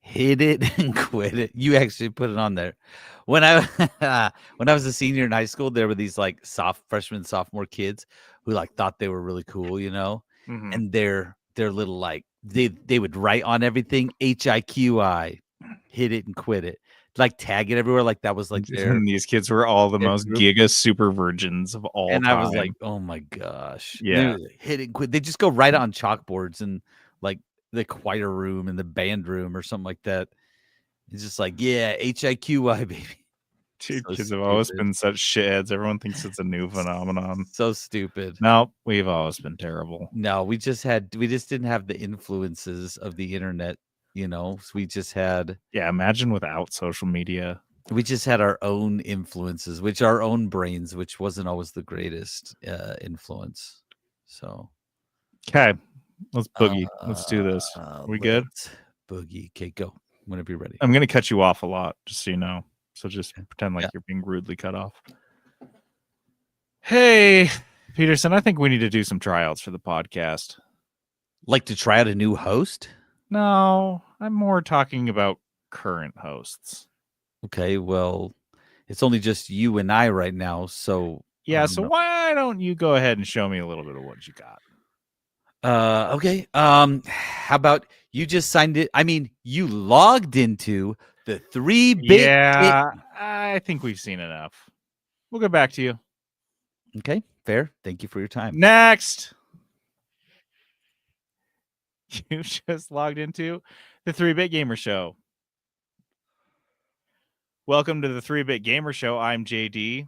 Hit it and quit it. You actually put it on there. When I when I was a senior in high school, there were these like freshman, sophomore kids who like thought they were really cool, Mhm. and their little like they would write on everything HIQI, hit it and quit it, like tag it everywhere, like that was like their And these kids were all the their most group. giga super virgins of all And I was like, time. oh my gosh, Yeah. hit it and quit. They just go right on chalkboards and like the choir room and the band room or something like that. It's just like, yeah, HIQI, baby. Dude, So kids have always stupid. been such shitheads. Everyone thinks it's a new phenomenon. So stupid. No, we've always been terrible. No, we just didn't have the influences of the internet, So we just had Yeah, imagine without social media. our own influences, which our own brains, which wasn't always the greatest influence. So Okay, let's boogie. Let's do this. We good? let's boogie. Okay, go whenever you're ready. I'm going to cut you off a lot, just so you know. So just pretend like Yeah. you're being rudely cut off. Hey, Peterson, I think we need to do some tryouts for the podcast. Like to try out a new host? No, I'm more talking about current hosts. Okay, well, it's only just you and I right now, so Yeah, so why don't you go ahead and show me a little bit of what you got? Okay. How about you just signed it? I mean, you logged into the 3-bit. Yeah, I think we've seen enough. We'll get back to you. Okay, fair. Thank you for your time. Next. You just logged into the 3-Bit Gamer Show. Welcome to the 3-Bit Gamer Show. I'm JD.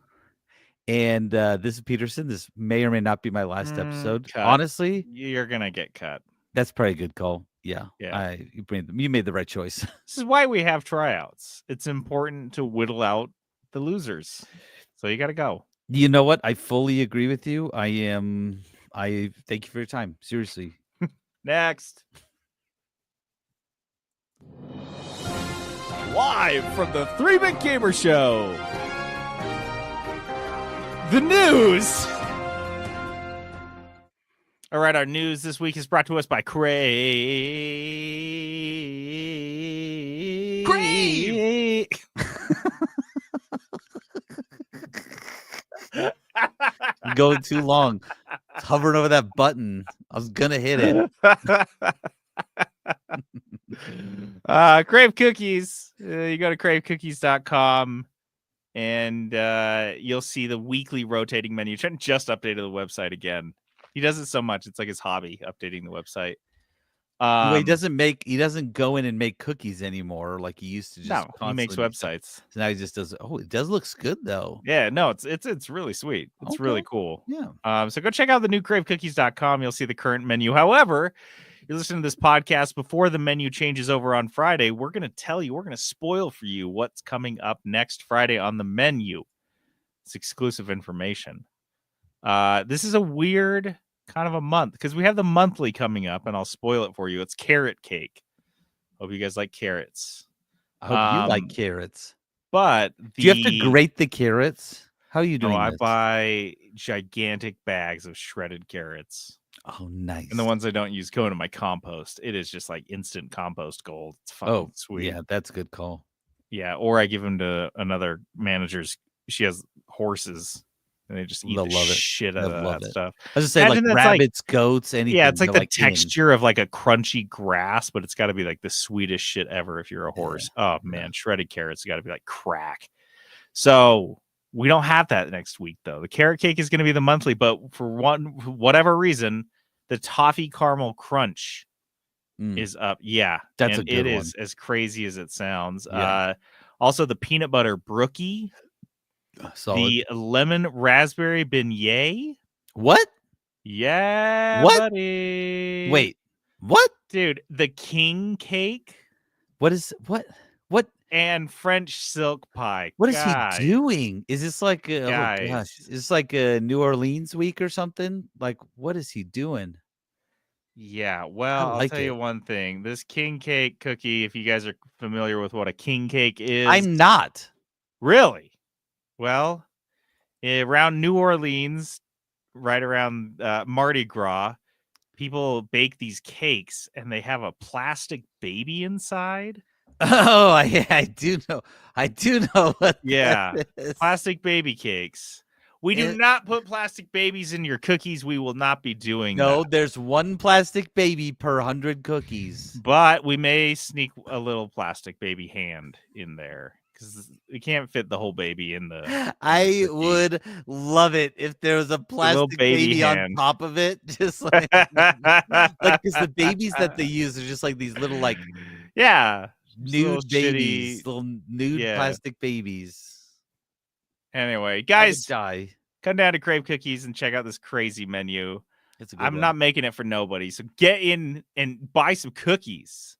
And this is Peterson. This may or may not be my last episode. Cut. Honestly, You're going to get cut. that's probably a good call. Yeah. You made the right choice. This is why we have tryouts. It's important to whittle out the losers. So you got to go. You know what? I fully agree with you. I thank you for your time. Seriously. Next. Live from the 3-Bit Gamer Show. The news. All right, our news this week is brought to us by Crave. Crave. Going too long. It's hovering over that button. I was gonna hit it. Crave Cookies. You go to cravecookies.com and you'll see the weekly rotating menu. Trent just updated the website again. He does it so much. It's like his hobby, updating the website. He doesn't go in and make cookies anymore like he used to. Just he makes websites. So now he just does. Oh, it does looks good though. Yeah, no, it's really sweet. It's really cool. Yeah. So go check out the new cravecookies.com. You'll see the current menu. However, you're listening to this podcast before the menu changes over on Friday. We're going to spoil for you what's coming up next Friday on the menu. It's exclusive information. This is a weird kind of a month because we have the monthly coming up, and I'll spoil it for you. It's carrot cake. Hope you guys like carrots. I hope you like carrots. But do you have to grate the carrots? How are you doing? No, I buy gigantic bags of shredded carrots. Oh, nice. And the ones I don't use go into my compost. It is just like instant compost gold. It's fucking sweet. Yeah, that's a good call. Yeah, or I give them to another manager's. She has horses, and they just eat the shit out of that stuff. I was just saying, like rabbits, goats, anything. Yeah, it's like the texture of like a crunchy grass, but it's got to be like the sweetest shit ever if you're a horse. Oh man, shredded carrots got to be like crack. So we don't have that next week though. The carrot cake is going to be the monthly, but for whatever reason, the toffee caramel crunch is up. Yeah, that's a good one. It is as crazy as it sounds. Yeah. Also, the peanut butter brookie, the lemon raspberry beignet. What? Yeah, what? Buddy. Wait, what? Dude, the king cake. What is what? And French silk pie. What is he doing? Is this like oh gosh, is this like a New Orleans week or something? Like, what is he doing? Yeah, well, I'll tell you one thing. This king cake cookie, if you guys are familiar with what a king cake is. I'm not. Really? Well, around New Orleans, right around Mardi Gras, people bake these cakes and they have a plastic baby inside. Oh, I do know. I do know what Yeah. that is. Plastic baby cakes. We do It- not put plastic babies in your cookies. We will not be doing No, that. there's one plastic baby per 100 cookies. But we may sneak a little plastic baby hand in there because we can't fit the whole baby in the I cookie. would love it if there was a A little plastic baby baby on hand. top of it, just like because the babies that they use are just like these little like Yeah. Just little nude babies, shitty. little nude Yeah. plastic babies. Anyway, I would guys, die. come down to Crave Cookies and check out this crazy menu. It's a good I'm one. not making it for nobody. So get in and buy some cookies.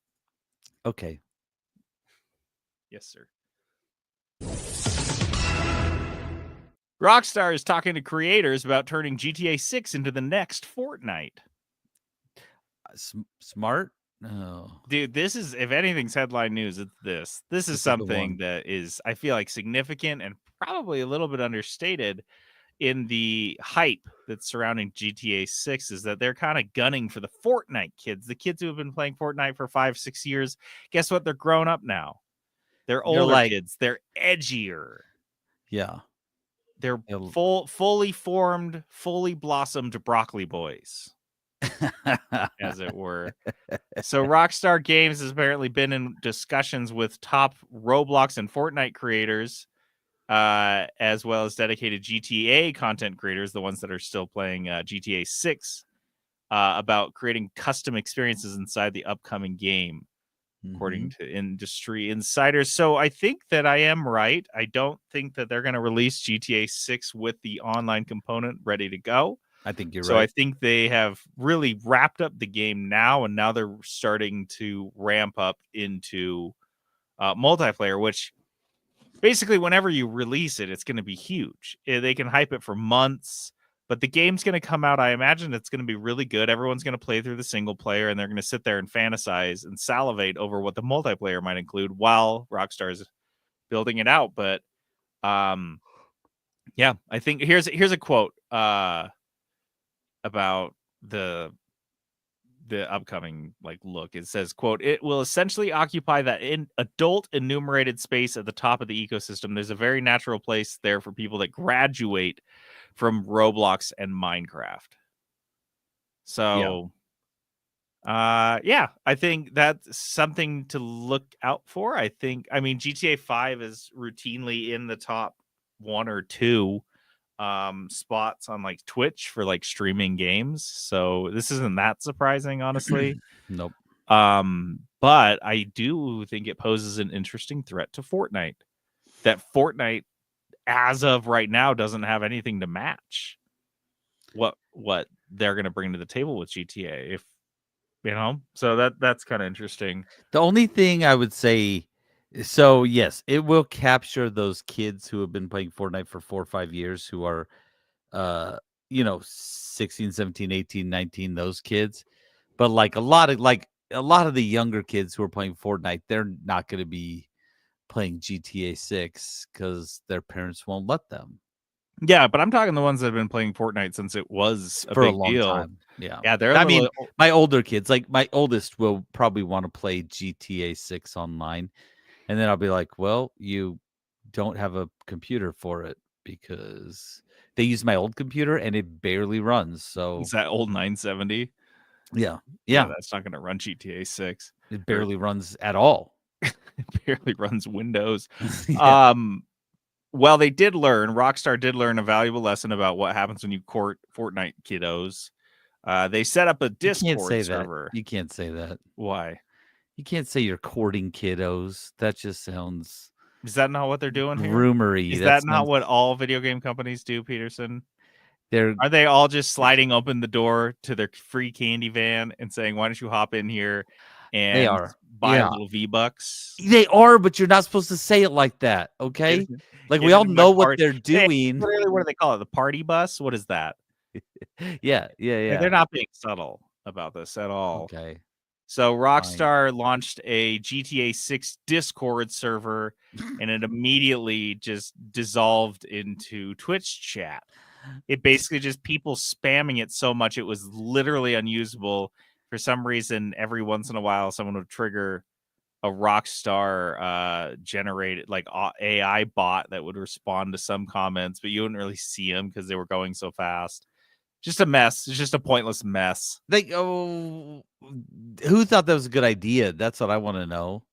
Okay. Yes, sir. Rockstar is talking to creators about turning GTA 6 into the next Fortnite. Smart? No. Dude, this is, if anything's headline news, it's this. This is It's a good something one. that is, I feel like, significant and probably a little bit understated in the hype that's surrounding GTA 6 is that they're kind of gunning for the Fortnite kids. The kids who have been playing Fortnite for 5-6 years. Guess what? They're grown up now. They're You're older like- kids. They're edgier. Yeah. They're It'll- fully formed, fully blossomed broccoli boys, as it were. So Rockstar Games has apparently been in discussions with top Roblox and Fortnite creators, as well as dedicated GTA content creators, the ones that are still playing GTA 6, about creating custom experiences inside the upcoming game, according to industry insiders. So I think that I am right. I don't think that they're going to release GTA 6 with the online component ready to go. I think you're So right. I think they have really wrapped up the game now, and now they're starting to ramp up into multiplayer, which basically whenever you release it, it's going to be huge. They can hype it for months, but the game's going to come out. I imagine it's going to be really good. Everyone's going to play through the single player, and they're going to sit there and fantasize and salivate over what the multiplayer might include while Rockstar's building it out. But yeah, I think here's a quote about the upcoming look. It says, quote, "It will essentially occupy that adult enumerated space at the top of the ecosystem. There's a very natural place there for people that graduate from Roblox and Minecraft." So yeah, I think that's something to look out for. I mean GTA 5 is routinely in the top 1 or 2 spots on Twitch for streaming games, so this isn't that surprising, honestly. Nope. But I do think it poses an interesting threat to Fortnite, that Fortnite as of right now doesn't have anything to match what they're going to bring to the table with GTA, if so that's kind of interesting. The only thing I would say, so yes, it will capture those kids who have been playing Fortnite for 4 or 5 years who are 16, 17, 18, 19, those kids. But a lot of the younger kids who are playing Fortnite, they're not going to be playing GTA 6 cuz their parents won't let them Yeah, but I'm talking the ones that have been playing Fortnite since it was a for a big long deal. time. Yeah. Yeah, they're I mean, my older kids, my oldest will probably want to play GTA 6 online. And then I'll be like, "Well, you don't have a computer for it because they use my old computer and it barely runs." So it's that old 970. yeah. That's not going to run GTA 6. It barely runs at all. It barely runs Windows. Yeah. Well, Rockstar did learn a valuable lesson about what happens when you court Fortnite kiddos. They set up a Discord server. You can't say that. Why? You can't say you're courting kiddos. That just sounds Is that not what they're doing here? rumory. Is that not what all video game companies do, Peterson? Are they all just sliding open the door to their free candy van and saying, "Why don't you hop in here and buy a little V-Bucks?" They are, but you're not supposed to say it like that, okay? We all know what they're doing. Literally, what do they call it? The party bus? What is that? Yeah. They're not being subtle about this at all. Okay. So Rockstar launched a GTA 6 Discord server, and it immediately just dissolved into Twitch chat. It basically just people spamming it so much it was literally unusable. For some reason, every once in a while, someone would trigger Rockstar generated like AI bot that would respond to some comments, but you wouldn't really see them because they were going so fast. Just a mess. It's just a pointless mess. Like, oh, who thought that was a good idea? That's what I want to know.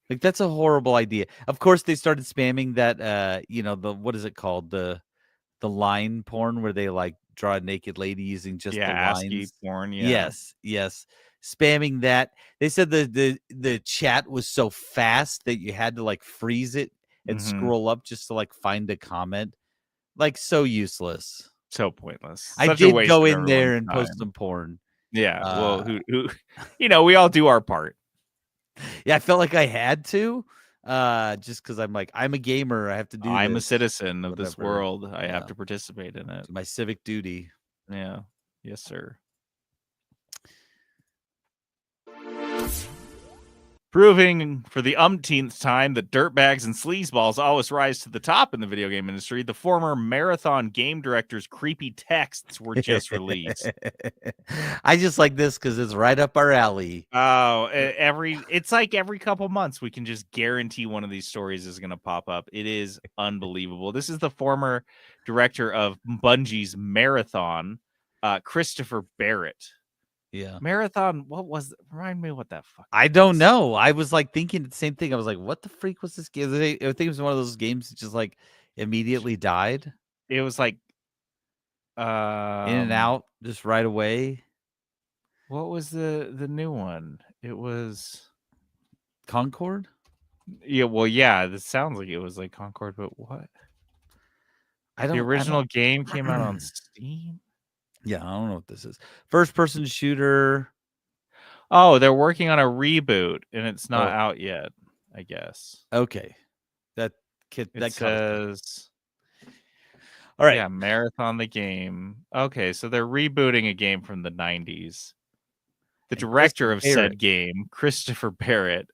Like, that's a horrible idea. Of course, they started spamming that. The what is it called? The line porn where they like draw a naked lady using just the ASCII lines. porn. Yeah. Yes. Spamming that. They said the chat was so fast that you had to like freeze it and scroll up just to like find a comment. Like, so useless. So pointless. I Such a did waste go of in there everyone's and post time. some porn. Yeah. Well, who we all do our part. Yeah, I felt like I had to, just because I'm like, I'm a gamer. I have to do I'm a this. citizen of this Whatever. world. I have Yeah. to participate in it. It's my civic duty. Yeah. Yes, sir. Proving for the umpteenth time that dirtbags and sleazeballs always rise to the top in the video game industry, the former Marathon game director's creepy texts were just released. I just like this because it's right up our alley. Oh, it's like every couple months we can just guarantee one of these stories is going to pop up. It is unbelievable. This is the former director of Bungie's Marathon, Christopher Barrett. Yeah. Marathon, what was it? Remind me what that fuck. I don't know. I was like thinking the same thing. I was like, what the freak was this game? I think it was one of those games that just like immediately died. It was like In and out just right away. What was the new one? It was Concord? Yeah, well, yeah, this sounds like it was like Concord, but what? The original game came out on Steam? Yeah, I don't know what this is. First person shooter. Oh, they're working on a reboot and it's not out yet, I guess. Okay. That says all right. Yeah, Marathon the game. Okay, so they're rebooting a game from the 90s. The director of said game, Christopher Barrett,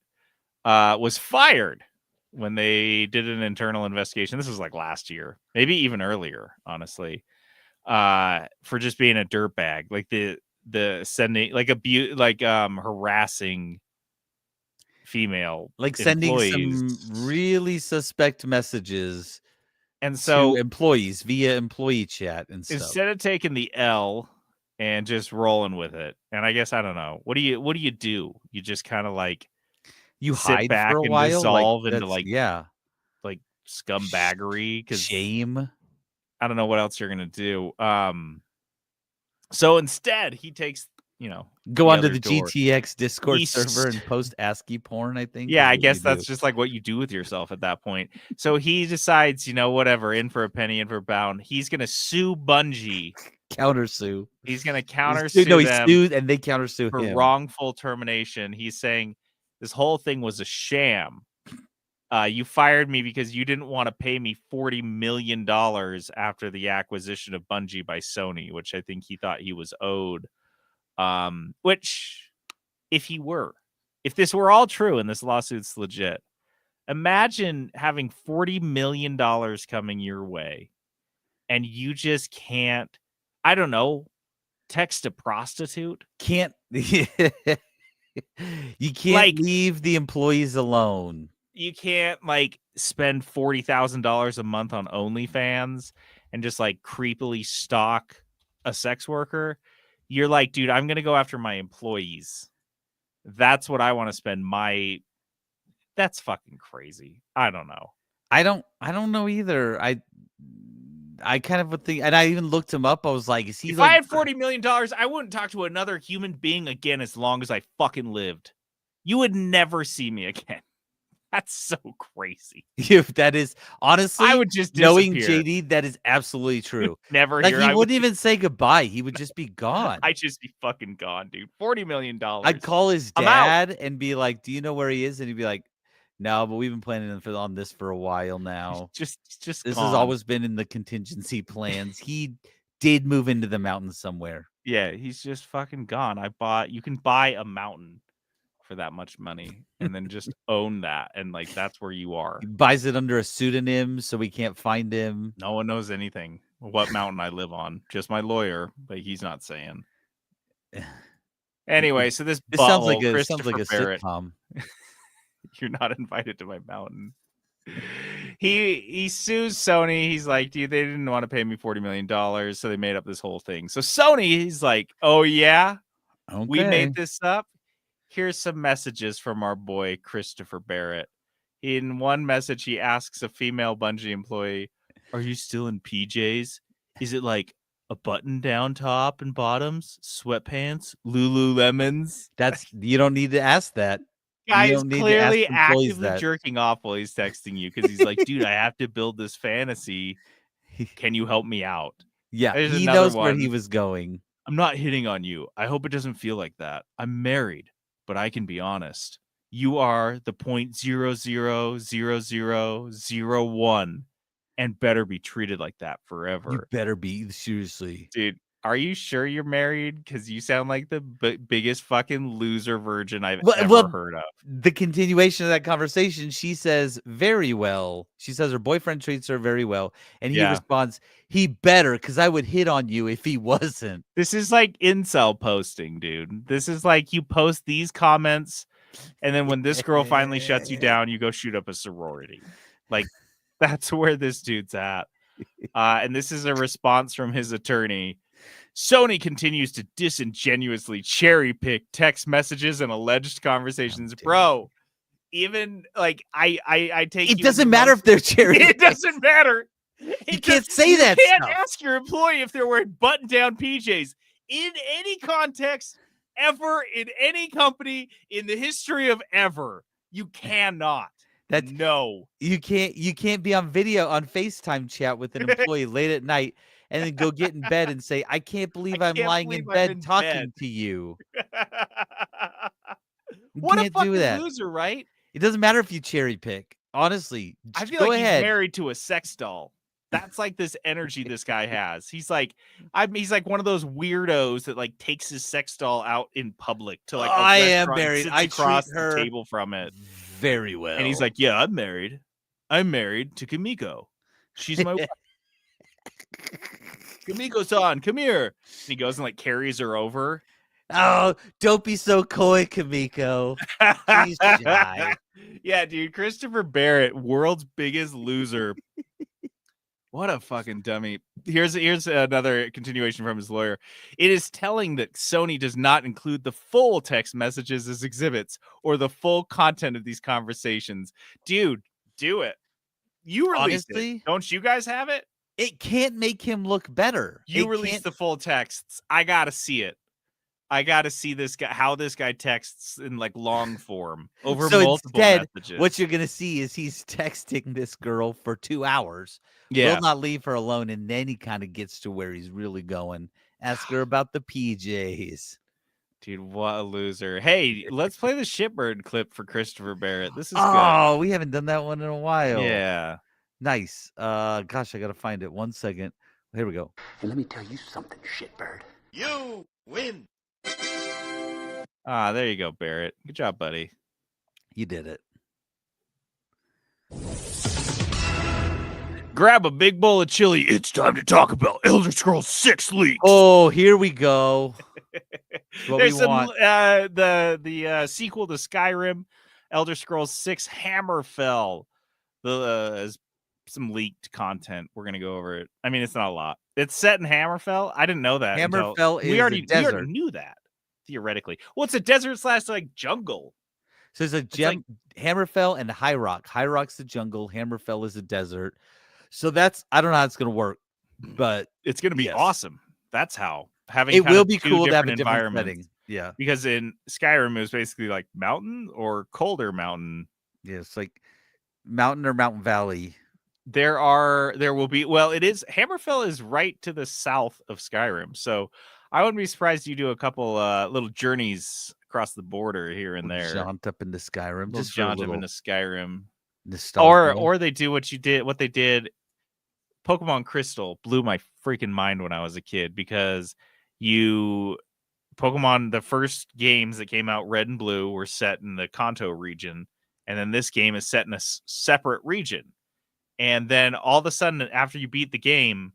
was fired when they did an internal investigation. This was like last year, maybe even earlier, honestly. For just being a dirtbag, like the sending like harassing female, like sending employees. some really suspect messages, and so to employees via employee chat and stuff. Instead of taking the L and just rolling with it, and I guess I don't know, what do you do? You just kind of like you sit hide back for a and while, dissolve into like scumbaggery, because shame. I don't know what else you're gonna do. So instead, he takes go onto the GTX Discord server and post ASCII porn. I think. Yeah, I guess that's just like what you do with yourself at that point. So he decides, whatever, in for a penny, in for a pound. He's gonna sue Bungie. Countersue. He's gonna countersue. No, he sued and they countersue for him. wrongful termination. He's saying this whole thing was a sham. You fired me because you didn't want to pay me $40 million after the acquisition of Bungie by Sony, which I think he thought he was owed. Which, if this were all true and this lawsuit's legit, imagine having $40 million coming your way and you just can't, I don't know, text a prostitute. You can't leave the employees alone. You can't spend $40,000 a month on OnlyFans and just creepily stalk a sex worker. You're like, dude, I'm going to go after my employees. That's what I want to spend that's fucking crazy. I don't know. I don't know either. I kind of would think, and I even looked him up. I was like, is he if I had $40 million, I wouldn't talk to another human being again as long as I fucking lived. You would never see me again. That's so crazy. That is, honestly, I would just disappear. Knowing JD, that is absolutely true. Never he wouldn't even say goodbye. He would just be gone. I'd just be fucking gone, dude. $40 million. I'd call his dad and be like, do you know where he is? And he'd be like, no, but we've been planning on this for a while now. Just this gone. has always been in the contingency plans. He did move into the mountains somewhere. Yeah, he's just fucking gone. You can buy a mountain for that much money and then just own that, and that's where you are. He buys it under a pseudonym so we can't find him. No one knows anything what mountain I live on, just my lawyer, but he's not saying. Anyway, so this sounds like a Christopher Barrett, sitcom. You're not invited to my mountain. He sues Sony. He's like, dude, they didn't want to pay me $40 million, so they made up this whole thing. So Sony, he's like, oh yeah, we Okay. made this up. Here's some messages from our boy Christopher Barrett. In one message, he asks a female Bungie employee, "Are you still in PJs? Is it like a button-down top and bottoms, sweatpants, Lululemons?" You don't need to ask that. Guy You is don't need to ask clearly employees actively that. jerking off while he's texting you because he's like, dude, I have to build this fantasy. Can you help me out? Yeah, There's he another knows where one. he was going. I'm not hitting on you. I hope it doesn't feel like that. I'm married, but I can be honest. You are the 0.0000001 and better be treated like that You forever. better be, seriously. Dude, are you sure you're married? Because you sound like the biggest fucking loser virgin I've ever heard of. The continuation of that conversation, she says, very well. She says her boyfriend treats her very well. And he Yeah. responds, he better, because I would hit on you if he wasn't. This is like incel posting, dude. This is like you post these comments, and then when this girl finally shuts you down, you go shoot up a sorority. Like, that's where this dude's at. And this is a response from his attorney. Sony continues to disingenuously cherry pick text messages and alleged conversations. Bro, even like I take it doesn't matter if they're cherry. It doesn't matter. You can't say that. You can't ask your employee if they're wearing button-down PJs in any context, ever, in any company, in the history of ever. You cannot. No. You can't be on video on FaceTime chat with an employee late at night and then go get in bed and say, I can't believe I'm lying in bed talking to you. What a fucking loser, right? It doesn't matter if you cherry pick. Honestly, I feel go like ahead. He's married to a sex doll. That's like this energy this guy has. He's like one of those weirdos that like takes his sex doll out in public to like I am married. I across treat her the table from it very well. And he's like, yeah, I'm married. I'm married to Kimiko. She's my wife. Kimiko-san, come here. And he goes and like carries her over. Oh, don't be so coy, Kimiko. She's shy. Yeah, dude. Christopher Barrett, world's biggest loser. What a fucking dummy. Here's another continuation from his lawyer. It is telling that Sony does not include the full text messages as exhibits or the full content of these conversations. Dude, do it. You released it. Don't you guys have it? It can't make him look better. You released the full texts. I gotta see it. I gotta see this guy, how this guy texts in like long form over multiple messages. What you're gonna see is he's texting this girl for 2 hours. Yeah, will not leave her alone, and then he kind of gets to where he's really going. Ask her about the PJs. Dude, what a loser. Hey, let's play the Shitbird clip for Christopher Barrett. This is good. Oh, we haven't done that one in a while. Yeah. Nice. Gosh, I gotta find it. 1 second. Here we go. And let me tell you something, Shitbird. You win. Ah, there you go, Barrett. Good job, buddy. You did it. Grab a big bowl of chili. It's time to talk about Elder Scrolls 6 leaks. Oh, here we go. There's some the sequel to Skyrim, Elder Scrolls 6 Hammerfell. Some leaked content. We're gonna go over it. I mean, it's not a lot. It's set in Hammerfell. I didn't know that. Hammerfell is we already desert. knew that theoretically. Well, it's a desert / like jungle. So it's Hammerfell and High Rock. High Rock's the jungle. Hammerfell is the desert. So I don't know how it's gonna work, but it's gonna be awesome. That's how it will be cool to have a different setting. Yeah, because in Skyrim it was basically like mountain or colder mountain. Yeah, it's like mountain or mountain valley. There will be. Well, it is. Hammerfell is right to the south of Skyrim, so I wouldn't be surprised you do a couple little journeys across the border here and there. Jaunt up into Skyrim, just jaunt up into Skyrim. Nostalgia. Or they do what they did. Pokemon Crystal blew my freaking mind when I was a kid because Pokemon, the first games that came out, Red and Blue, were set in the Kanto region, and then this game is set in a separate region. And then all of a sudden, after you beat the game,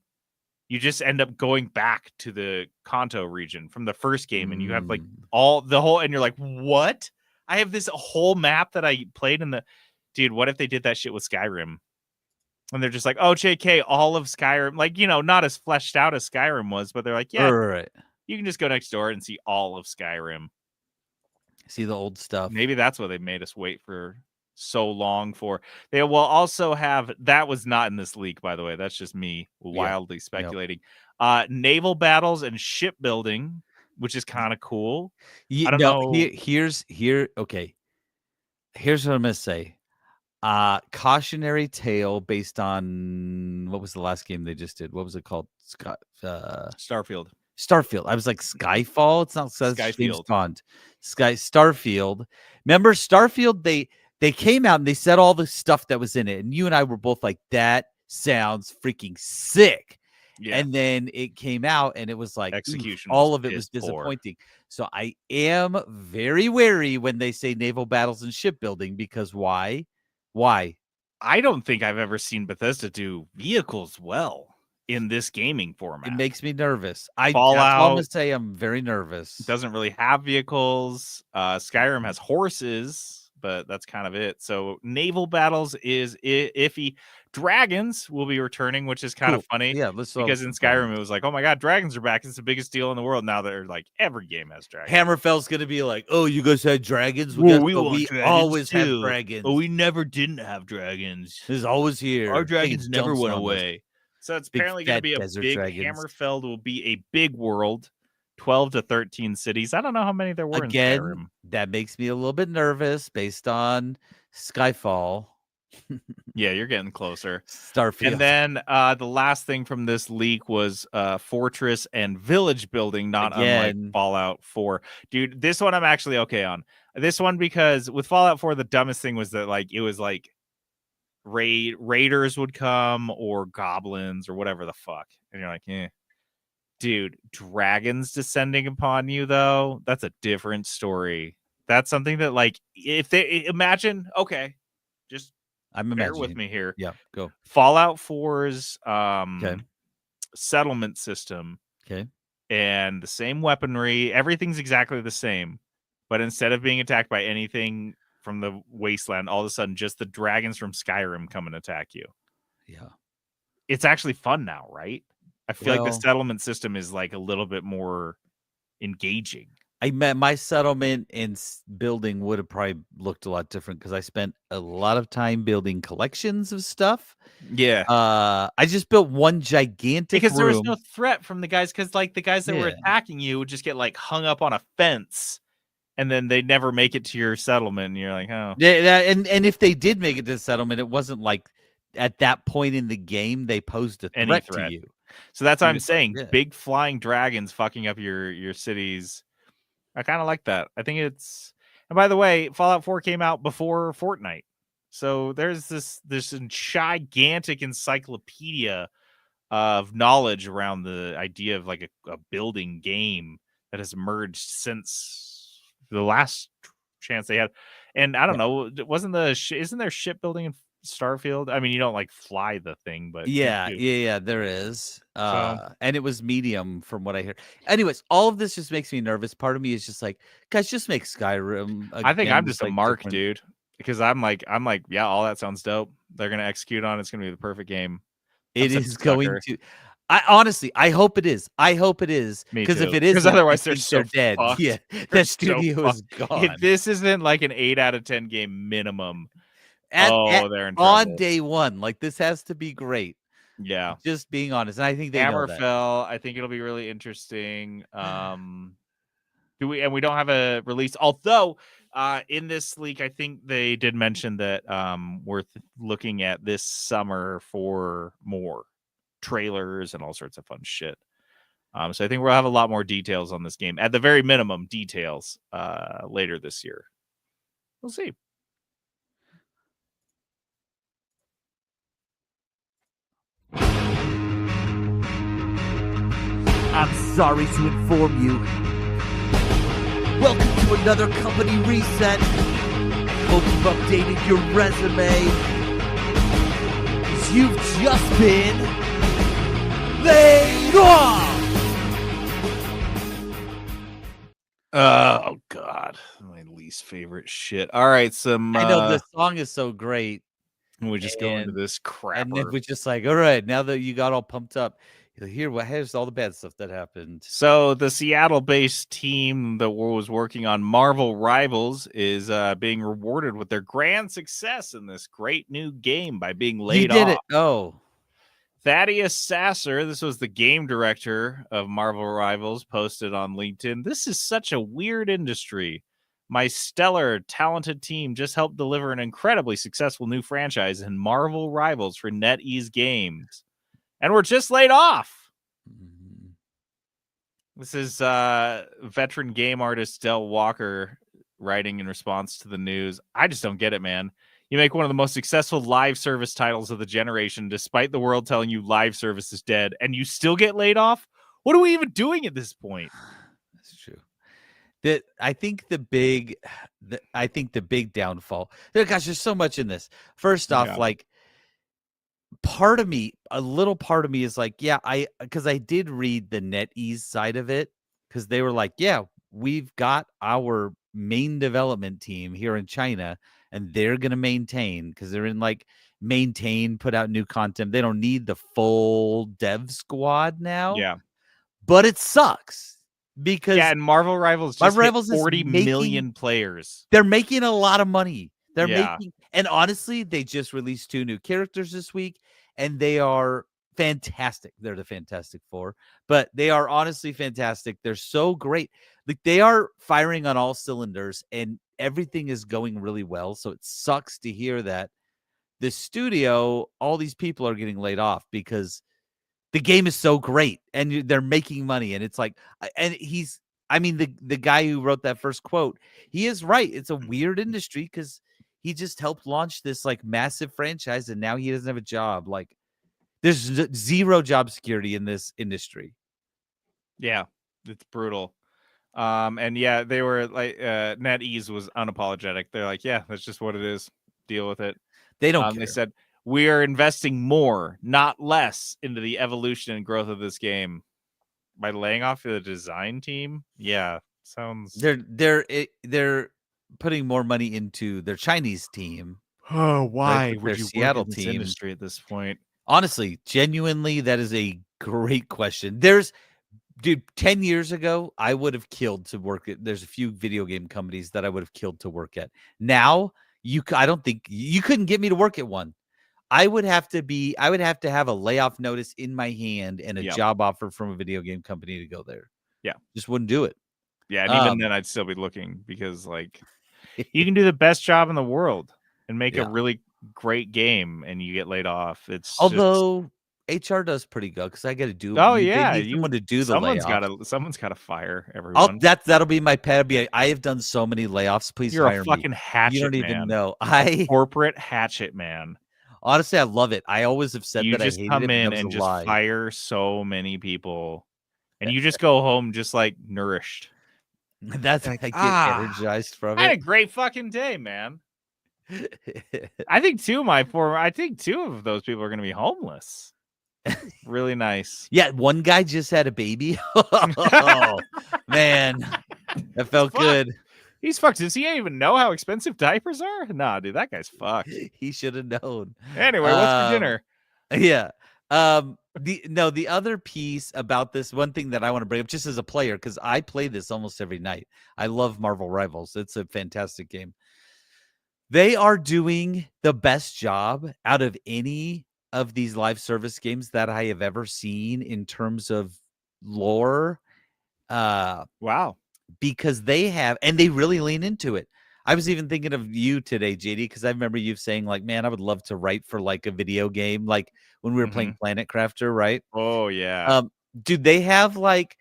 you just end up going back to the Kanto region from the first game, and you have like and you're like, what? I have this whole map that I played in the. Dude, what if they did that shit with Skyrim? And they're just like, oh, JK, all of Skyrim, like, not as fleshed out as Skyrim was, but they're like, yeah, Right. you can just go next door and see all of Skyrim. See the old stuff. Maybe that's what they made us wait for so long for. They will also have, that was not in this leak, by the way. That's just me wildly speculating. Naval battles and shipbuilding, which is kind of cool. I don't know. Okay. Here's what I'm gonna say. Cautionary tale based on what was the last game they just did? What was it called? Starfield. I was like Skyfall. It's not Skyfield. Bond. Starfield. Remember Starfield? They came out and they said all the stuff that was in it, and you and I were both like, "That sounds freaking sick." Yeah. And then it came out, and it was like execution. All of it was disappointing. Poor. So I am very wary when they say naval battles and shipbuilding, because why? Why? I don't think I've ever seen Bethesda do vehicles well in this gaming format. It makes me nervous. Fallout, that's all I'm gonna say. I'm very nervous. Doesn't really have vehicles. Skyrim has horses, but that's kind of it. So naval battles is iffy. Dragons will be returning, which is kind of funny. Yeah, because in Skyrim it was like, oh my god, dragons are back. It's the biggest deal in the world. Now they're like, every game has dragons. Hammerfell's gonna be like, oh, you guys had dragons? We always have dragons. Oh, we never didn't have dragons. It's always here. Our dragons never went away. So it's apparently going to be a big dragons. Hammerfell will be a big world, 12 to 13 cities. I don't know how many there were in Skyrim. That makes me a little bit nervous based on Skyfall. Yeah, you're getting closer. Starfield. And then the last thing from this leak was fortress and village building, not unlike Fallout 4. Dude, this one I'm actually okay on. This one, because with Fallout 4, the dumbest thing was that it was like raiders would come or goblins or whatever the fuck. And you're like, Dude, dragons descending upon you, though, that's a different story. That's something that, if they imagine, okay, just bear with me here. Yeah, go. Fallout 4's settlement system. Okay. And the same weaponry, everything's exactly the same. But instead of being attacked by anything from the wasteland, all of a sudden just the dragons from Skyrim come and attack you. Yeah. It's actually fun now, right? I feel like the settlement system is a little bit more engaging. My settlement and building would have probably looked a lot different because I spent a lot of time building collections of stuff. Yeah. I just built one gigantic because room. There was no threat from the guys, because the guys that were attacking you would just get hung up on a fence, and then they'd never make it to your settlement. And you're like, oh. Yeah, and if they did make it to the settlement, it wasn't like at that point in the game they posed a threat to you. So that's what I'm saying. Yeah. Big flying dragons fucking up your cities. I kind of like that. I think it's, and by the way, Fallout 4 came out before Fortnite. So there's this gigantic encyclopedia of knowledge around the idea of a building game that has emerged since the last chance they had. And I don't know, isn't there shipbuilding in Starfield? I mean, you don't fly the thing, but yeah, there is. And it was medium from what I hear. Anyways, all of this just makes me nervous. Part of me is just guys, just make Skyrim. I think I'm just a mark, dude, because I'm like, yeah, all that sounds dope. They're gonna execute on it. It's gonna be the perfect game. It is going to. I honestly, I hope it is. Because if it is, otherwise they're dead. Fucked. Yeah, that studio is gone. If this isn't an 8 out of 10 game minimum. They're in on day one. This has to be great. Yeah, just being honest, and I think they Hammerfell. I think it'll be really interesting. We don't have a release, although in this leak, I think they did mention that we're looking at this summer for more trailers and all sorts of fun shit. So I think we'll have a lot more details on this game, at the very minimum, details later this year. We'll see. I'm sorry to inform you. Welcome to another company reset. Hope you've updated your resume. 'Cause you've just been laid off. Oh God, my least least favorite shit. All right, some. I know the song is so great. We just go into and- this crap. And then we're just like, all right, now that you got all pumped up, here's all the bad stuff that happened. So the Seattle-based team that was working on Marvel Rivals is being rewarded with their grand success in this great new game by being laid You did off. it. Oh, Thaddeus Sasser, this was the game director of Marvel Rivals, posted on LinkedIn. This is such a weird industry. My stellar, talented team just helped deliver an incredibly successful new franchise in Marvel Rivals for NetEase Games. And we're just laid off. Mhm. This is veteran game artist Del Walker writing in response to the news. I just don't get it, man. You make one of the most successful live service titles of the generation, despite the world telling you live service is dead, and you still get laid off? What are we even doing at this point? That's true. I think the big downfall. Gosh, there's so much in this. First off, Yeah. like a little part of me is like, yeah, because I did read the NetEase side of it, because they were like, yeah, we've got our main development team here in China, and they're gonna maintain, because they're in like maintain, put out new content. They don't need the full dev squad now. Yeah. But it sucks because Yeah, and Marvel Rivals just Marvel Rivals hit is 40 million players. they're making a lot of money. They're Yeah. making, and honestly, they just released 2 new characters this week, and they are fantastic. They're the Fantastic Four, but they are honestly fantastic. They're so great. Like, they are firing on all cylinders, and everything is going really well. So it sucks to hear that the studio, all these people are getting laid off because the game is so great and they're making money. And it's like, and the guy who wrote that first quote, he is right. It's a weird industry because he just helped launch this like massive franchise, and now he doesn't have a job. Like, there's zero job security in this industry. Yeah, it's brutal. And yeah, they were like, NetEase was unapologetic. They're like, yeah, that's just what it is. Deal with it. They don't care. They said, we are investing more, not less, into the evolution and growth of this game. By laying off the design team, yeah, sounds. They're putting more money into their Chinese team. Oh, why Like would their you Seattle work in this team. industry at this point? Honestly, genuinely, that is a great question. Dude, 10 years ago, I would have killed to work at. There's a few video game companies that I would have killed to work at. Now, I don't think you couldn't get me to work at one. I would have to have a layoff notice in my hand and a Yep. job offer from a video game company to go there. Yeah. Just wouldn't do it. Yeah, and even then, I'd still be looking because, like, you can do the best job in the world and make a Yeah. really great game, and you get laid off. It's Although HR does pretty good because I got to do. oh they yeah, need someone to do the someone's layoffs. someone's got to fire everyone. That'll be my pet. I have done so many layoffs. Please You're hire a fucking me. hatchet. You don't man. even know. Corporate hatchet man. Honestly, I love it. I always have said You that I just hated come it, in but that and was a just lie. fire so many people, and you just go home just like nourished. That's Like, I get energized from I had a it. great fucking day, man. I think two of those people are going to be homeless. Really nice. Yeah, one guy just had a baby. Oh, man, that felt fucked. good. He's fucked. Does he even know how expensive diapers are? Nah, dude, that guy's fucked. He should have known. Anyway, what's for dinner? Yeah. The other piece about this, one thing that I want to bring up just as a player, because I play this almost every night. I love Marvel Rivals. It's a fantastic game. They are doing the best job out of any of these live service games that I have ever seen in terms of lore. Wow. Because they really lean into it. I was even thinking of you today, JD, because I remember you saying, like, man, I would love to write for like a video game, like when we were playing Planet Crafter, right? Oh yeah. Dude, they have like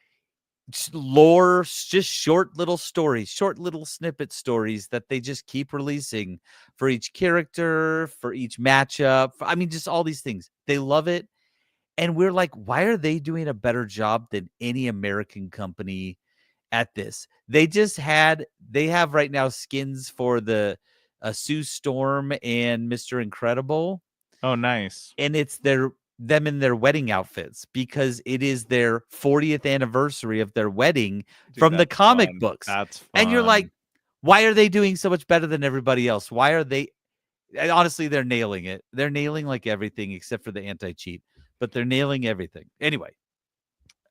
lore, just short little stories, short little snippet stories that they just keep releasing for each character, for each matchup. Just all these things. They love it. And we're like, why are they doing a better job than any American company at this? They have right now skins for the Sue Storm and Mr. Incredible. Oh, nice. And it's them in their wedding outfits because it is their 40th anniversary of their wedding from the comic books. That's fun. And you're like, Why are they doing so much better than everybody else? Why are they? And honestly, they're nailing it. They're nailing like everything except for the anti-cheat, but they're nailing everything. Anyway,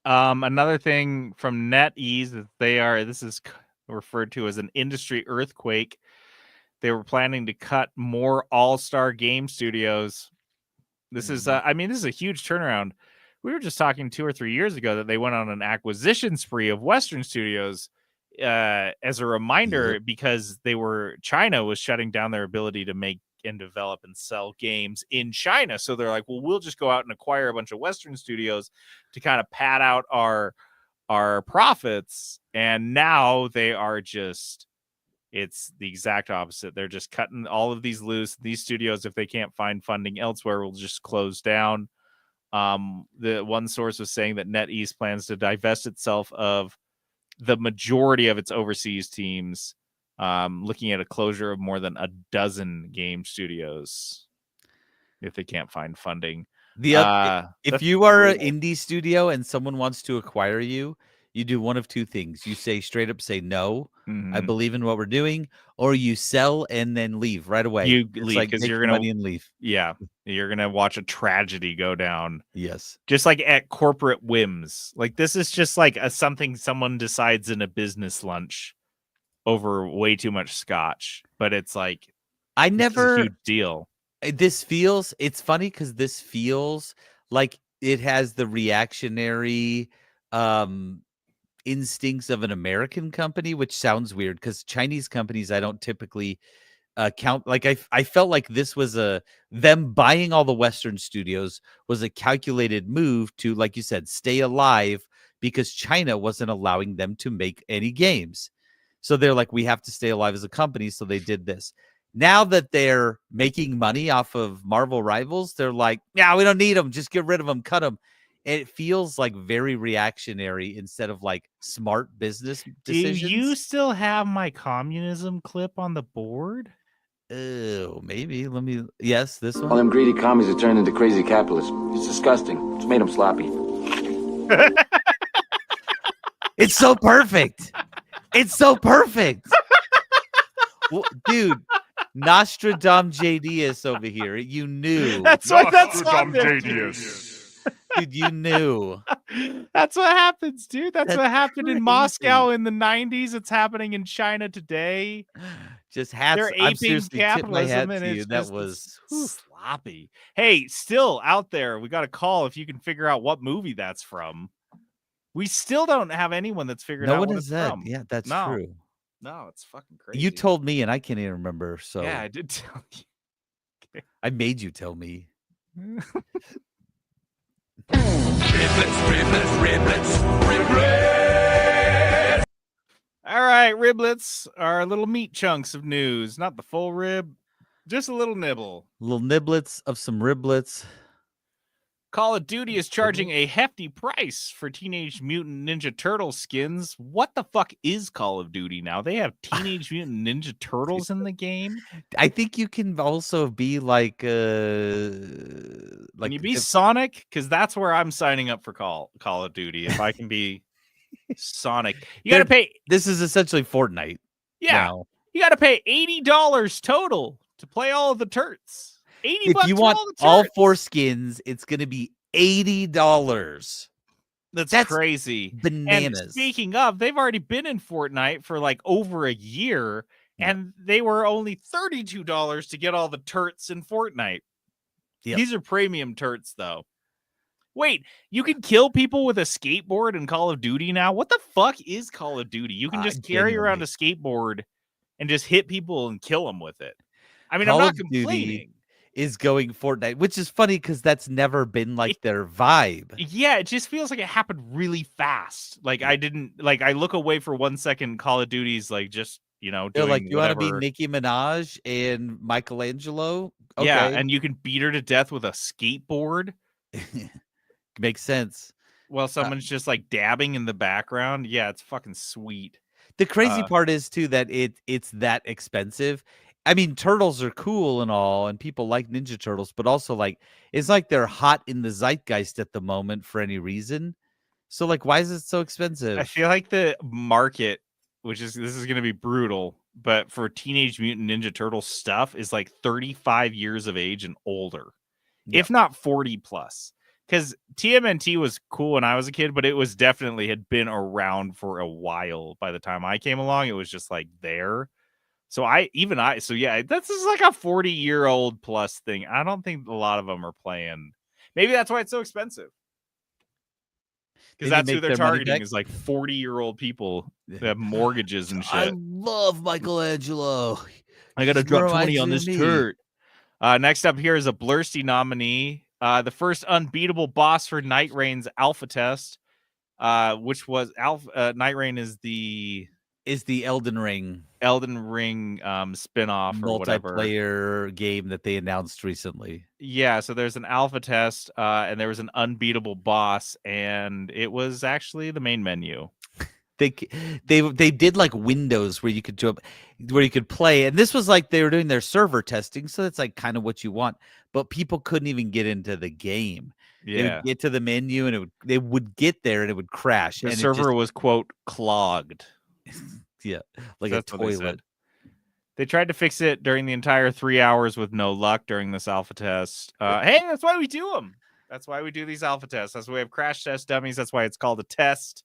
another thing from NetEase that this is referred to as an industry earthquake. They were planning to cut more all-star game studios. This is, this is a huge turnaround. We were just talking 2 or 3 years ago that they went on an acquisition spree of Western studios as a reminder because China was shutting down their ability to make and develop and sell games in China. So they're like, well, we'll just go out and acquire a bunch of Western studios to kind of pad out our profits. And now they are it's the exact opposite. They're just cutting all of these loose. These studios, if they can't find funding elsewhere, will just close down. The one source was saying that NetEase plans to divest itself of the majority of its overseas teams, looking at a closure of more than a dozen game studios if they can't find funding. If you are an indie studio and someone wants to acquire you, you do one of two things. You straight up say no, I believe in what we're doing, or you sell and then leave right away. You leave because you're gonna money and leave. Yeah, you're gonna watch a tragedy go down. Yes, just like at corporate whims. Like this is just like something someone decides in a business lunch over way too much scotch. But it's like this is a huge deal. It's funny because this feels like it has the reactionary instincts of an American company, which sounds weird because Chinese companies I don't typically count. Like I felt like this was them buying all the Western studios was a calculated move to, like you said, stay alive because China wasn't allowing them to make any games. So they're like, we have to stay alive as a company. So they did this. Now that they're making money off of Marvel Rivals, they're like, yeah, we don't need them. Just get rid of them, cut them. And it feels like very reactionary instead of like smart business decisions. Do you still have my communism clip on the board? Oh, maybe. Yes, this one. All them greedy commies have turned into crazy capitalists. It's disgusting. It's made them sloppy. It's so perfect. It's so perfect. Well, dude, Nostradamus JDS over here. You knew. That's what that's JDS. Dude, you knew. That's what happens, dude. That's what happened in Moscow in the 90s. It's happening in China today. Just hats. They're aping capitalism, and it's that was sloppy. Hey, still out there, we got a call if you can figure out what movie that's from. We still don't have anyone that's figured out what it's from. Yeah, that's true. No, it's fucking crazy. You told me, and I can't even remember. So yeah, I did tell you. Okay. I made you tell me. Riblets. All right, riblets are little meat chunks of news, not the full rib, just a little nibble. Little niblets of some riblets. Call of Duty is charging a hefty price for Teenage Mutant Ninja Turtle skins. What the fuck is Call of Duty now? They have Teenage Mutant Ninja Turtles in the game? I think you can also be like can you be Sonic? Because that's where I'm signing up for Call of Duty. If I can be Sonic. You got to pay. This is essentially Fortnite. Yeah. Now. You got to pay $80 total to play all of the turts. $80 if you want all 4 skins, it's going to be $80. That's crazy. Bananas. And speaking of, they've already been in Fortnite for like over a year, and they were only $32 to get all the turts in Fortnite. Yep. These are premium turts, though. Wait, you can kill people with a skateboard in Call of Duty now? What the fuck is Call of Duty? You can just carry around a skateboard and just hit people and kill them with it. I mean, Call I'm not complaining. Is going Fortnite, which is funny because that's never been like their vibe. Yeah, it just feels like it happened really fast. Like I look away for 1 second. Call of Duty's like just doing they're like, you want to be whatever. Nicki Minaj and Michelangelo? Okay. Yeah, and you can beat her to death with a skateboard. Makes sense. Well, someone's just like dabbing in the background. Yeah, it's fucking sweet. The crazy part is too that it's that expensive. I mean, turtles are cool and all, and people like Ninja Turtles, but also like it's like they're hot in the zeitgeist at the moment for any reason. So like, why is it so expensive? I feel like the market, this is going to be brutal, but for Teenage Mutant Ninja Turtle stuff is like 35 years of age and older, if not 40 plus. Because TMNT was cool when I was a kid, but it was definitely had been around for a while by the time I came along. It was just like there. So yeah, this is like a 40-year-old plus thing. I don't think a lot of them are playing. Maybe that's why it's so expensive. Because that's who they're targeting is like 40-year-old people that have mortgages and shit. I love Michelangelo. I got to drop 20 on this turd. Next up here is a Blursty nominee. The first unbeatable boss for Night Rain's alpha test, which was Night Rain is the Elden Ring spin-off or whatever multiplayer game that they announced recently. Yeah, so there's an alpha test, and there was an unbeatable boss, and it was actually the main menu. They did like windows where you could play, and this was like they were doing their server testing, so that's like kind of what you want. But people couldn't even get into the game. Yeah, they would get to the menu, and they would get there, and it would crash. The and server was quote clogged. Yeah, like a toilet. They tried to fix it during the entire 3 hours with no luck during this alpha test. Hey, that's why we do them. That's why we do these alpha tests. That's why we have crash test dummies. That's why it's called a test.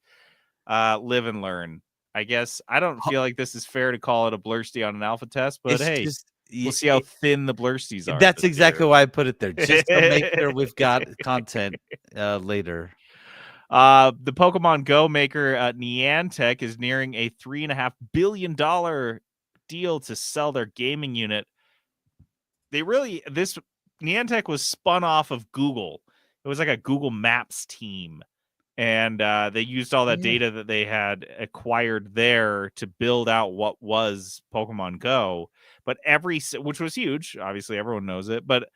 Live and learn. I guess I don't feel like this is fair to call it a Blursty on an alpha test, but hey, we'll see how thin the Blursties are. That's exactly why I put it there, just to make sure we've got content later. The Pokemon Go maker Niantic is nearing a $3.5 billion deal to sell their gaming unit. Niantic was spun off of Google. It was like a Google Maps team. And they used all that data that they had acquired there to build out what was Pokemon Go. But which was huge, obviously everyone knows it, but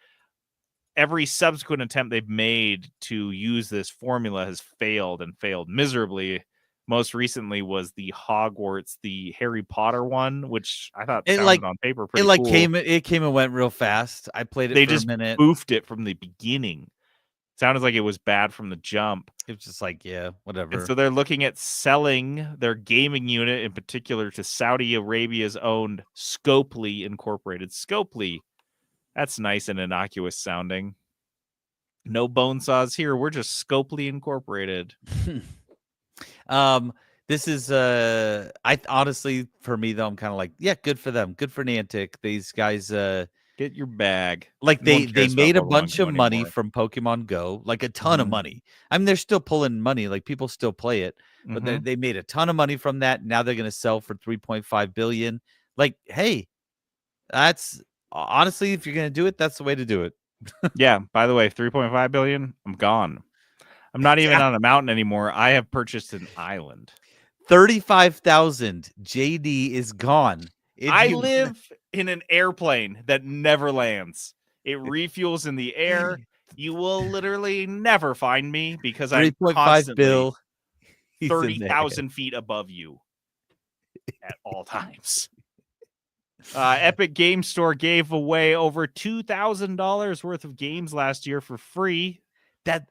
every subsequent attempt they've made to use this formula has failed and failed miserably. Most recently was the Hogwarts, the Harry Potter one, which I thought sounded on paper pretty cool. It came and went real fast. I played it for a minute. They just spoofed it from the beginning. Sounded like it was bad from the jump. It was just like, yeah, whatever. And so they're looking at selling their gaming unit in particular to Saudi Arabia's owned Scopely Incorporated. Scopely, that's nice and innocuous sounding. No bone saws here. We're just Scopely Incorporated. This is I honestly, for me though, I'm kind of like, yeah, good for them. Good for Niantic. These guys get your bag. Like they made a bunch of money from Pokemon Go, like a ton of money. I mean, they're still pulling money, like people still play it, but they made a ton of money from that. Now they're going to sell for 3.5 billion. Like, hey, that's honestly, if you're going to do it, that's the way to do it. Yeah. By the way, 3.5 billion, I'm gone. I'm not even on a mountain anymore. I have purchased an island. 35,000. JD is gone. I live in an airplane that never lands. It refuels in the air. You will literally never find me because I'm constantly 30,000 feet above you at all times. Epic Game Store gave away over $2,000 worth of games last year for free.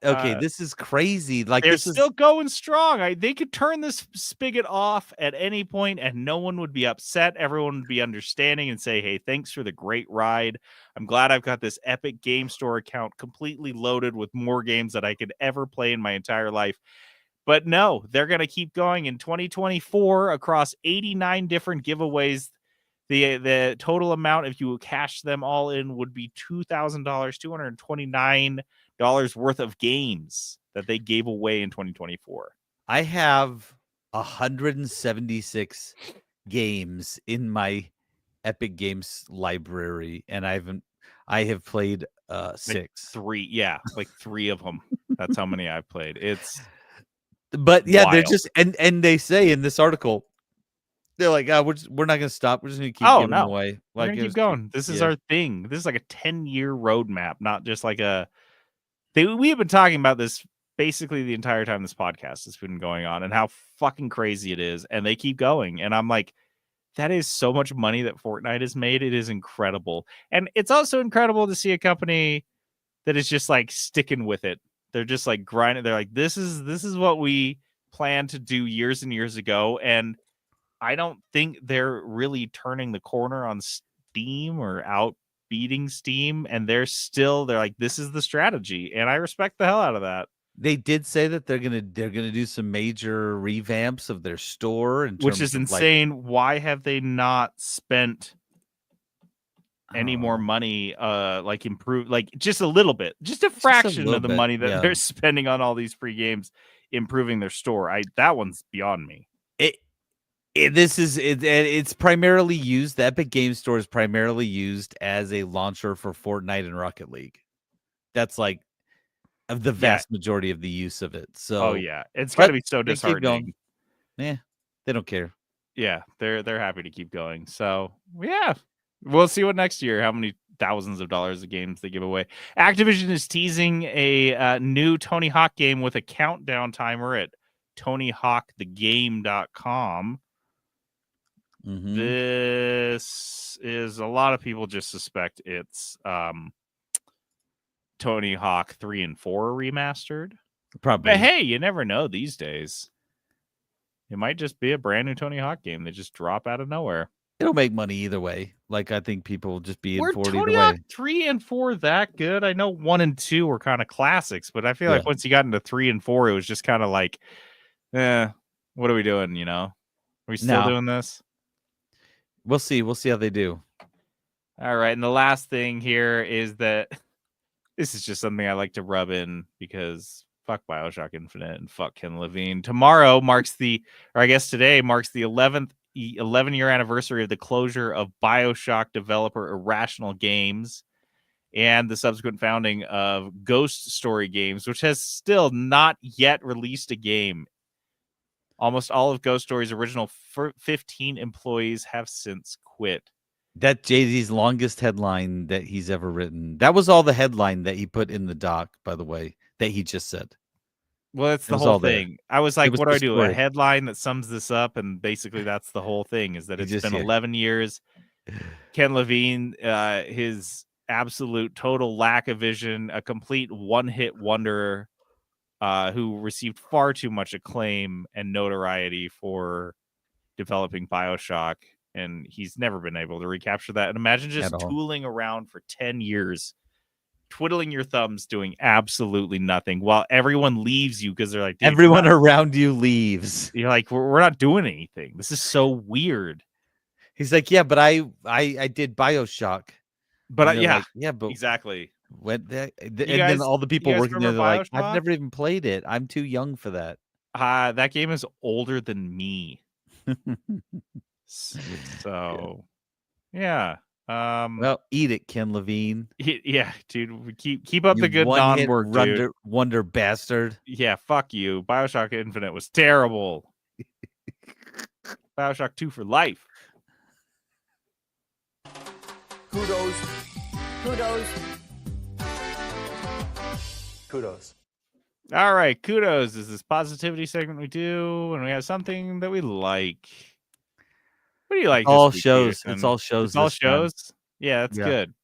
This is crazy. Like they're still going strong. They could turn this spigot off at any point and no one would be upset. Everyone would be understanding and say, hey, thanks for the great ride. I'm glad I've got this Epic Game Store account completely loaded with more games that I could ever play in my entire life. But no, they're going to keep going in 2024 across 89 different giveaways. The total amount, if you cash them all in, would be $2,000, $229 worth of games that they gave away in 2024. I have 176 games in my Epic Games library, and I have played 6. Like 3, yeah, like 3 of them. That's how many I've played. But yeah, wild. They're just and they say in this article, they're like, we're not gonna stop. We're just gonna keep giving them away. We're gonna keep going. This is our thing. This is like a 10-year roadmap, not just like we have been talking about this basically the entire time this podcast has been going on and how fucking crazy it is. And they keep going. And I'm like, that is so much money that Fortnite has made. It is incredible. And it's also incredible to see a company that is just like sticking with it. They're just like grinding. They're like, this is what we planned to do years and years ago. And I don't think they're really turning the corner on Steam or outbeating Steam, and they're like, this is the strategy, and I respect the hell out of that. They did say that they're gonna do some major revamps of their store, in Which terms is of, insane. Why have they not spent any more Oh. money? Like improve, like just a little bit, just a Just a fraction little of the bit, money that yeah. they're spending on all these free games, improving their store. That one's beyond me. It's primarily used. The Epic Game Store is primarily used as a launcher for Fortnite and Rocket League. That's like of the vast majority of the use of it. So, Oh yeah, it's got to be so they keep going. disheartening. Yeah, they don't care. Yeah, they're happy to keep going. So yeah, we'll see what next year, how many thousands of dollars of games they give away. Activision is teasing a new Tony Hawk game with a countdown timer at TonyHawkTheGame.com. Mhm. This is, a lot of people just suspect it's Tony Hawk 3 and 4 remastered. Probably. But hey, you never know these days. It might just be a brand new Tony Hawk game. They just drop out of nowhere. It'll make money either way. Like, I think people will just be in Were for it Tony either Hawk way. 3 and 4 that good? I know 1 and 2 were kind of classics, but I feel Yeah. like once you got into 3 and 4, it was just kind of like, what are we doing? You know, are we still No. doing this? We'll see. We'll see how they do. All right. And the last thing here is that this is just something I like to rub in, because fuck BioShock Infinite and fuck Ken Levine. Today marks the 11-year anniversary of the closure of BioShock developer Irrational Games and the subsequent founding of Ghost Story Games, which has still not yet released a game. Almost all of Ghost Story's original 15 employees have since quit. That Jay-Z's longest headline that he's ever written. That was all the headline that he put in the doc, by the way, that he just said. Well, that's It the was whole all there. thing. I was like, was what do the I do? story. A headline that sums this up, and basically that's the whole thing, is that You it's just- been yeah. 11 years. Ken Levine, his absolute total lack of vision, a complete one-hit wonder, who received far too much acclaim and notoriety for developing BioShock, and he's never been able to recapture that. And imagine just At all. tooling around for 10 years, twiddling your thumbs, doing absolutely nothing while everyone leaves you because they're like, "Dude, Everyone around you leaves. you're like, we're not doing anything. This is so weird." He's like, yeah, but I did BioShock. But And they're yeah, like, yeah, but exactly. when that, and guys- then all the people you guys working there, they're remember like, I've BioShock? never even played it. I'm too young for that. That game is older than me. So, yeah. Well, eat it, Ken Levine. Yeah, dude. We keep up You the good one-hit non-work, dude. wonder bastard. Yeah, fuck you. BioShock Infinite was terrible. BioShock 2 for life. Kudos. All right, kudos is this positivity segment we do when we have something that we like. What do you like? All this week, shows. Peterson? It's all shows. It's all this time. shows. Yeah, that's Yeah. good.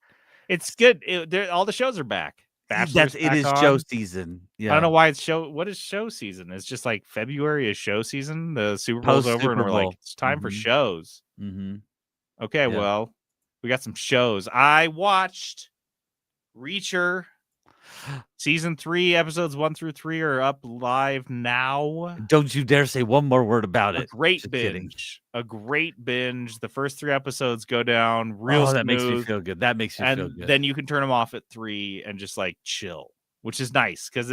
It's good. All the shows are back. Bachelor's It is back show on. season. I Yeah. don't know why it's show. What is show season? It's just like February is show season. The Super Bowl's over, and Post-Super we're like, Bowl. it's time for Mhm. shows. Mm-hmm. Okay, Yeah. well, we got some shows. I watched Reacher. Season 3, episodes 1 through 3 are up live now. Don't you dare say one more word about A it. great Just binge. kidding. A great binge. The first 3 episodes go down real smooth. That makes me feel good. That makes me feel And good. then you can turn them off at 3 and just like chill, which is nice, because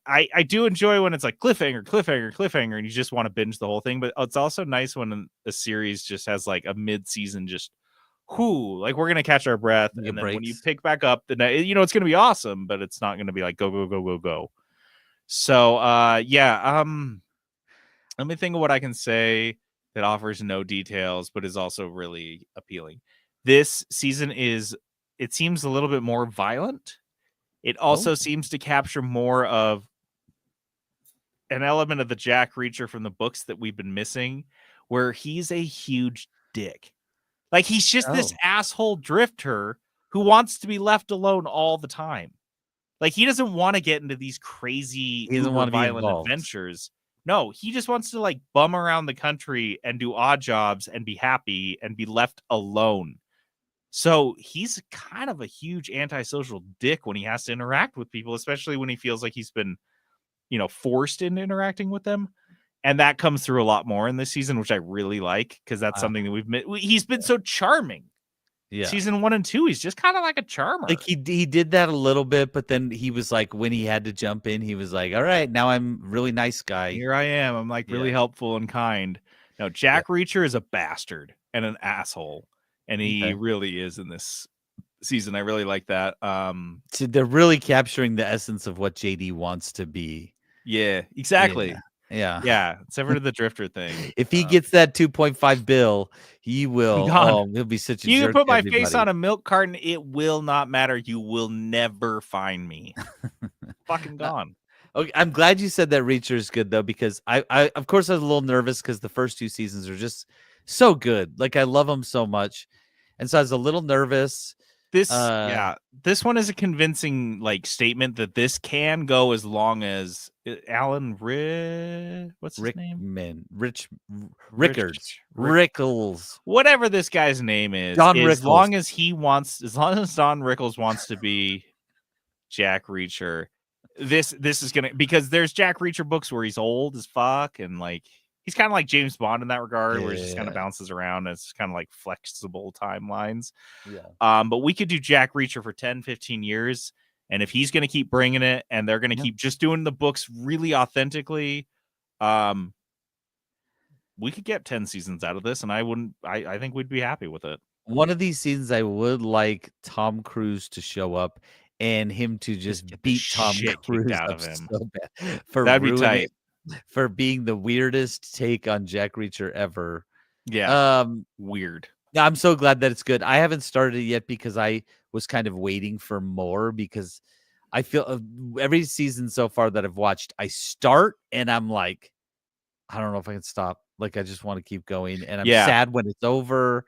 I do enjoy when it's like cliffhanger, and you just want to binge the whole thing. But it's also nice when a series just has like a mid-season just like we're gonna catch our breath, Take and then when you breaks. pick back up, it's gonna be awesome, but it's not gonna be like go. So let me think of what I can say that offers no details but is also really appealing. This season it seems a little bit more violent. It also seems to capture more of an element of the Jack Reacher from the books that we've been missing, where he's a huge dick. Like, he's just this asshole drifter who wants to be left alone all the time. Like, he doesn't want to get into these crazy, He doesn't wanna be violent involved. adventures. No, he just wants to like bum around the country and do odd jobs and be happy and be left alone. So he's kind of a huge antisocial dick when he has to interact with people, especially when he feels like he's been, forced into interacting with them. And that comes through a lot more in this season, which I really like, because that's something that he's been so charming. Yeah. Season 1 and 2, he's just kind of like a charmer. Like he did that a little bit, but then he was like, when he had to jump in, he was like, all right, now I'm really nice guy. Here I am. I'm like really helpful and kind. No, Jack Reacher is a bastard and an asshole. And he really is in this season. I really like that. So they're really capturing the essence of what JD wants to be. Yeah, exactly. Yeah. Except for the drifter thing. If he gets that 2.5 bill, he will. He'll be such a You jerk can put to my everybody. face on a milk carton. It will not matter. You will never find me. Fucking gone. Okay, I'm glad you said that Reacher is good though, because I of course I was a little nervous because the first 2 seasons are just so good. Like I love them so much, and so I was a little nervous. This one is a convincing like statement that this can go as long as Alan what's his name? Rickles. Whatever this guy's name is. As long as Don Rickles wants to be Jack Reacher, this is gonna, because there's Jack Reacher books where he's old as fuck and like he's kind of like James Bond in that regard, where he just kind of bounces around. And it's kind of like flexible timelines. Yeah. But we could do Jack Reacher for 10, 15 years. And if he's going to keep bringing it and they're going to keep just doing the books really authentically, we could get 10 seasons out of this. And I think we'd be happy with it. One of these seasons, I would like Tom Cruise to show up and him to just beat Tom Cruise out of him. So bad That'd be tight. For being the weirdest take on Jack Reacher ever. Yeah. Weird. I'm so glad that it's good. I haven't started it yet because I was kind of waiting for more, because I feel every season so far that I've watched, I start and I'm like, I don't know if I can stop. Like, I just want to keep going. And I'm sad when it's over.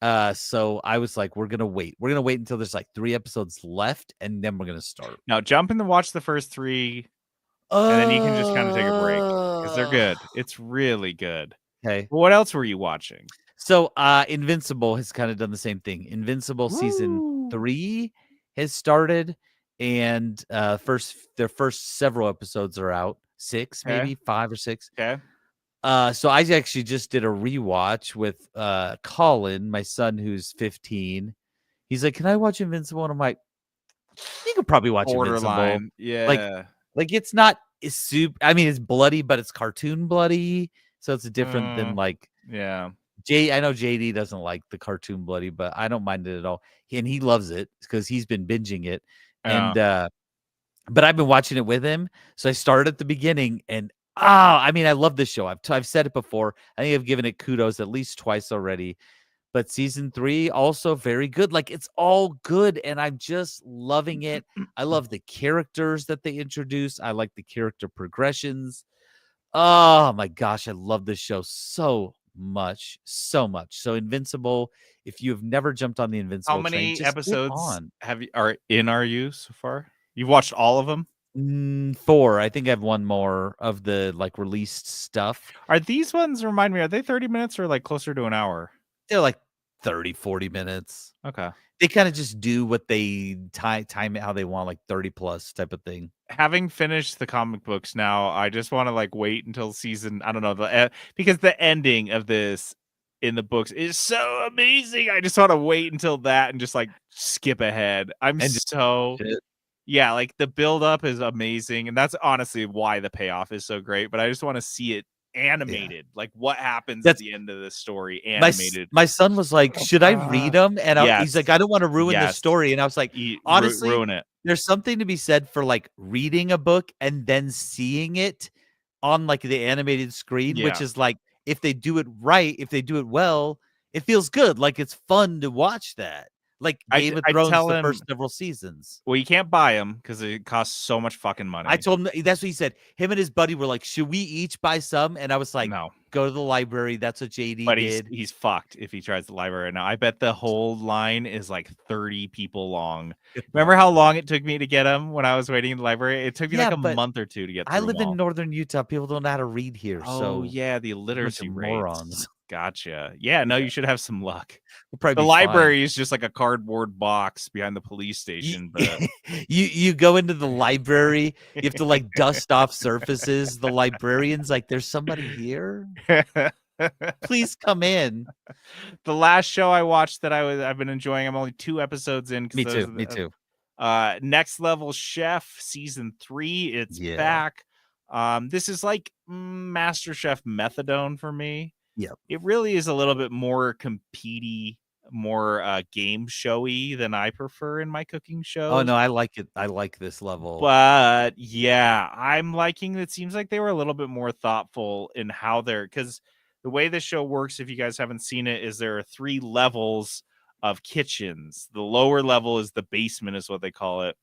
So I was like, we're going to wait. We're going to wait until there's like 3 episodes left, and then we're going to start. Now jump in and watch the first 3. And then you can just kind of take a break because they're good. It's really good. Okay. Well, what else were you watching? So Invincible has kind of done the same thing. Invincible season 3 has started, and their first several episodes are out. 6, maybe 5 or 6. Okay. So I actually just did a rewatch with Colin, my son who's 15. He's like, "Can I watch Invincible?" And I'm like, "You could probably watch Invincible." Yeah. Like it's not super. I mean, it's bloody, but it's cartoon bloody, so it's different than like. Yeah. I know JD doesn't like the cartoon bloody, but I don't mind it at all. And he loves it because he's been binging it. And but I've been watching it with him. So I started at the beginning, and I mean, I love this show. I've said it before. I think I've given it kudos at least twice already. But season 3 also very good. Like it's all good, and I'm just loving it. I love the characters that they introduce. I like the character progressions. Oh my gosh, I love this show so much. So Invincible. If you have never jumped on the Invincible, how many train, episodes are you so far? You've watched all of them? 4. I think I have one more of the like released stuff. Are these ones, remind me, are they 30 minutes or like closer to an hour? They're like 30-40 minutes. Okay. They kind of just do what they time it how they want, like 30 plus type of thing. Having finished the comic books now, I just want to like wait until season, I don't know, because the ending of this in the books is so amazing. I just want to wait until that and just like skip ahead. Like the build up is amazing, and that's honestly why the payoff is so great, but I just want to see it animated, like what happens at the end of this story animated. My son was like, should I read them? And he's like, I don't want to ruin the story. And I was like, honestly, ruin it. There's something to be said for like reading a book and then seeing it on like the animated screen, which is like, if they do it right, if they do it well, it feels good. Like it's fun to watch that. like I Game of I Thrones tell the him- first several seasons. Well, you can't buy them because it costs so much fucking money. I told him that's what he said. Him and his buddy were like, "Should we each buy some?" And I was like, no, "Go to the library." That's what JD but did. he's fucked if he tries the library now. I bet the whole line is like 30 people long. Remember how long it took me to get them when I was waiting in the library? It took me Yeah, like a but month or two to get through I live them all. in northern Utah. People don't know how to read here, Oh so yeah, the bunch of illiteracy rates. morons. Gotcha. Yeah, no, you should have some luck. We'll probably The be fine. library is just like a cardboard box behind the police station, but You go into the library, you have to like dust off surfaces. The librarian's like, "There's somebody here. Please come in." the last show I watched that I've been enjoying. I'm only 2 episodes in. 'cause Me those too. are Me the- too. Next Level Chef season 3. It's Yeah. back. This is like Master Chef Methadone for me. Yep. It really is a little bit more compete-y, more game showy than I prefer in my cooking shows. Oh no, I like it. I like this level. But yeah, I'm liking it. Seems like they were a little bit more thoughtful in how because the way this show works, if you guys haven't seen it, is there are 3 levels of kitchens. The lower level is the basement, is what they call it.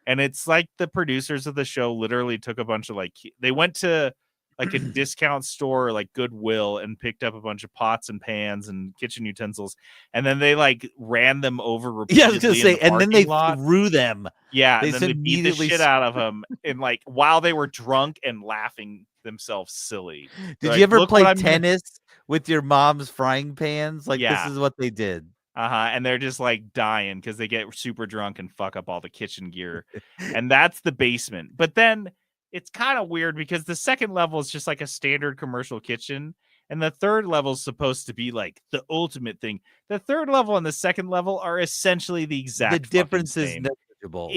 And it's like the producers of the show literally took a bunch of they went to like a discount store like Goodwill and picked up a bunch of pots and pans and kitchen utensils, and then they like ran them over repeatedly. Yeah, I was gonna say, and then they lot. threw them. Yeah, They and then they beat the immediately shit out of them, and like while they were drunk and laughing themselves silly. Did Like, you ever "Look what play I'm gonna-" tennis with your mom's frying pans? Like Yeah. this is what they did. And they're just like dying because they get super drunk and fuck up all the kitchen gear. And that's the basement. But then it's kind of weird because the second level is just like a standard commercial kitchen. And the third level is supposed to be like the ultimate thing. The third level and the second level are essentially the exact The fucking difference is same. negligible.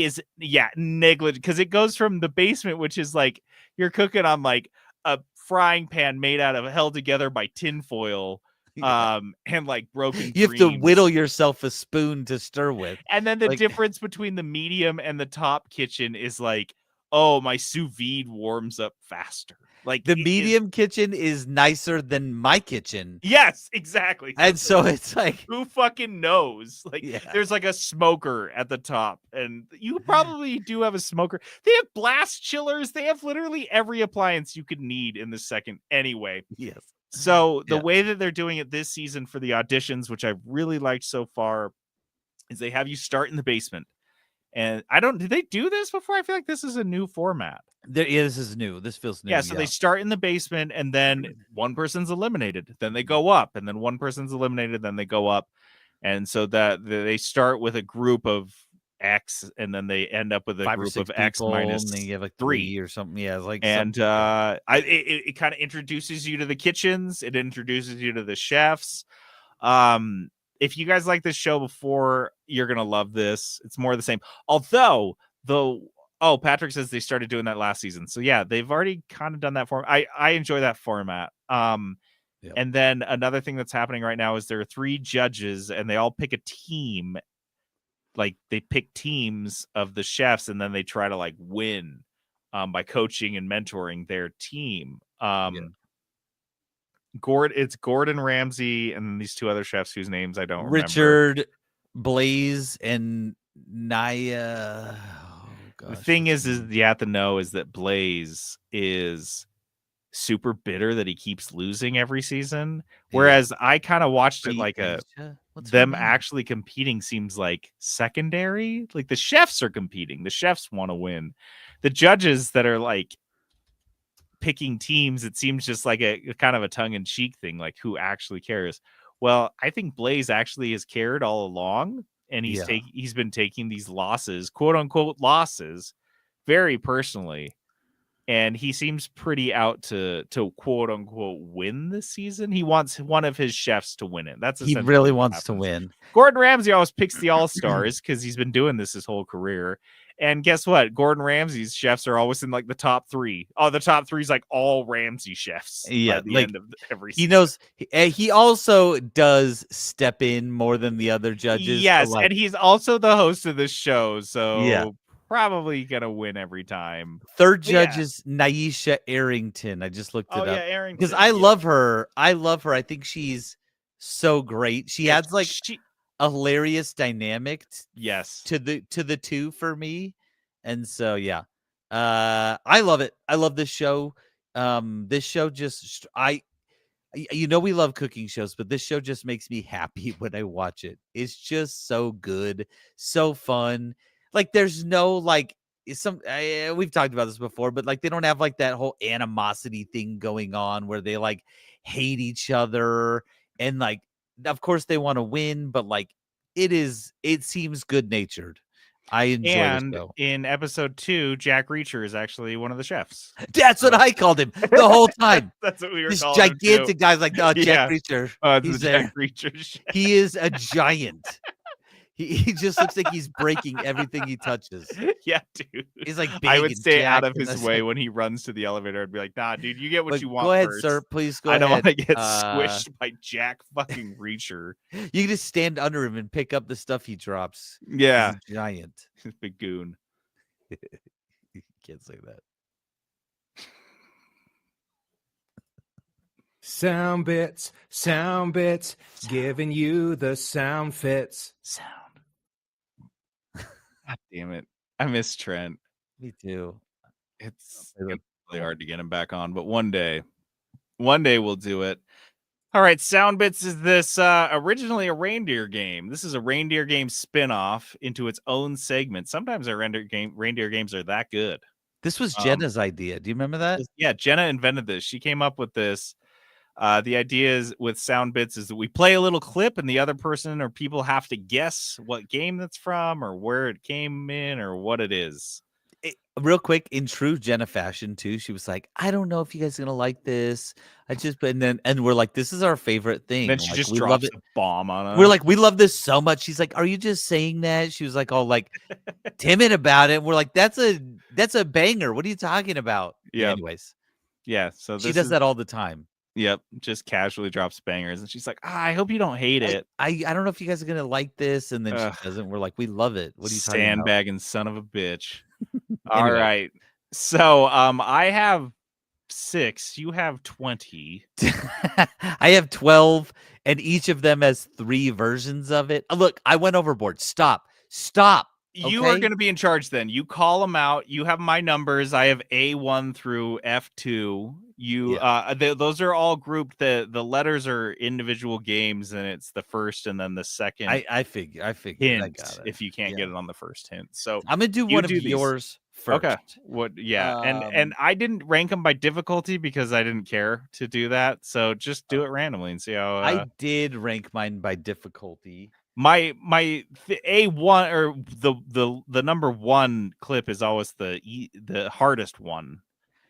Negligent, because it goes from the basement, which is like you're cooking on like a frying pan made out of held together by tinfoil. Yeah. And like broken You have to greens. whittle yourself a spoon to stir with. And then the like- difference between the medium and the top kitchen is like, oh, my sous vide warms up faster. Like The it is- medium kitchen is nicer than my kitchen. Yes, exactly. And so it's like, who fucking knows? Like Yeah. there's like a smoker at the top, and you probably do have a smoker. They have blast chillers. They have literally every appliance you could need in the second anyway. yes. So the Yeah. way that they're doing it this season for the auditions, which I've really liked so far, is they have you start in the basement. And did they do this before? I feel like this is a new format. This is new. This feels new. Yeah, so they start in the basement and then one person's eliminated, then they go up, and then one person's eliminated, then they go up. And so that they start with a group of X, and then they end up with a 5 or group 6 of X people, minus and then you have like 3 3 or something. Yeah, it's like and some- it kind of introduces you to the kitchens, it introduces you to the chefs. If you guys like this show before, you're gonna love this. It's more of the same, although Patrick says they started doing that last season, so yeah, they've already kind of done that form. I enjoy that format. Yep. And then another thing that's happening right now is there are 3 judges and they all pick a team. Like they pick teams of the chefs and then they try to like win by coaching and mentoring their team. It's Gordon Ramsay and then these 2 other chefs whose names I don't remember. Richard, Blaze, and Naya. Oh, The gosh, thing what's is her name? you have to know is that Blaze is super bitter that he keeps losing every season. Whereas I kind of watched it like What's her them name? actually competing seems like secondary. Like the chefs are competing. The chefs want to win. The judges that are like picking teams, it seems just like a kind of a tongue-in-cheek thing, like who actually cares. Well, I think Blaze actually has cared all along, and he's been taking these losses, quote unquote losses, very personally. And he seems pretty out to quote unquote win this season. He wants one of his chefs to win it. That's He essentially really what wants to happens. win. Gordon Ramsay always picks the all-stars because he's been doing this his whole career. And guess what? Gordon Ramsay's chefs are always in like the top 3. Oh, the top 3 is like all Ramsay chefs. Yeah, by the like, end of every He knows. He also does step in more than the other judges. so, Yes, like, and he's also the host of this show, so Yeah. probably gonna win every time. third But yeah. judge is Naisha Arrington. I just looked it Oh up yeah, Aaron. because I love her. I love her. I think she's so great. She adds like she a hilarious dynamic Yes. to the two for me. And so yeah. I love it. I love this show. This show just we love cooking shows, but this show just makes me happy when I watch it. It's just so good, so fun. Like there's no like we've talked about this before, but like they don't have like that whole animosity thing going on where they like hate each other and like of course they want to win, but like it seems good natured. I enjoy And the show. in episode 2, Jack Reacher is actually one of the chefs. That's what I called him the whole time. That's what we were This calling him, too. gigantic guy's like, oh, Jack Yeah. Reacher. It's He's the there. Jack Reacher chef. He is a giant. He just looks like he's breaking everything he touches. Yeah, dude. He's like I big would and stay out jacked of and his that's way like- when he runs to the elevator and be like, nah, dude, you get what like, you want go ahead, first. sir. Please go I ahead. don't want to get Uh, squished by Jack fucking Reacher. You can just stand under him and pick up the stuff he drops. Yeah. He's a giant. Big goon. You can't say that. Sound bits, giving you the sound fits. Sound. God damn it. I miss Trent. Me too. It's really hard to get him back on, but one day we'll do it. All right, Sound Bits is this originally a reindeer game. This is a reindeer game spin-off into its own segment. Sometimes our reindeer games are that good. This was Jenna's idea. Do you remember that? Yeah, Jenna invented this. She came up with this. The idea is with Sound Bits is that we play a little clip and the other person or people have to guess what game that's from or where it came in or what it is. Real quick, in true Jenna fashion too, she was like, I don't know if you guys are gonna like this. And we're like, this is our favorite thing. Then she Like, just we love drops it. a bomb on us. We're like, we love this so much. She's like, are you just saying that? She was like all like timid about it. We're like, that's a banger. What are you talking about? Yeah. Anyways, yeah. So she does that all the time. Yep, just casually drops bangers, and she's like, I hope you don't hate it. I don't know if you guys are gonna like this, and then Ugh. she doesn't. We're like, we love it. What are you talking about? Sandbagging son of a bitch. All Anyway. right. So I have 6. You have 20. I have 12, and each of them has 3 versions of it. Look, I went overboard. Stop. You are Okay. going to be in charge then. You call them out. You have my numbers. I have A1 through F2. Those are all grouped. The letters are individual games, and it's the first and then the second I figured. I hint got it. if you can't Yeah. get it on the first hint. So I'm gonna do You one of do these. yours first. okay, what? Yeah, and I didn't rank them by difficulty because I didn't care to do that. So just do it randomly and see how. I did rank mine by difficulty. My A1 or the number 1 clip is always the hardest one,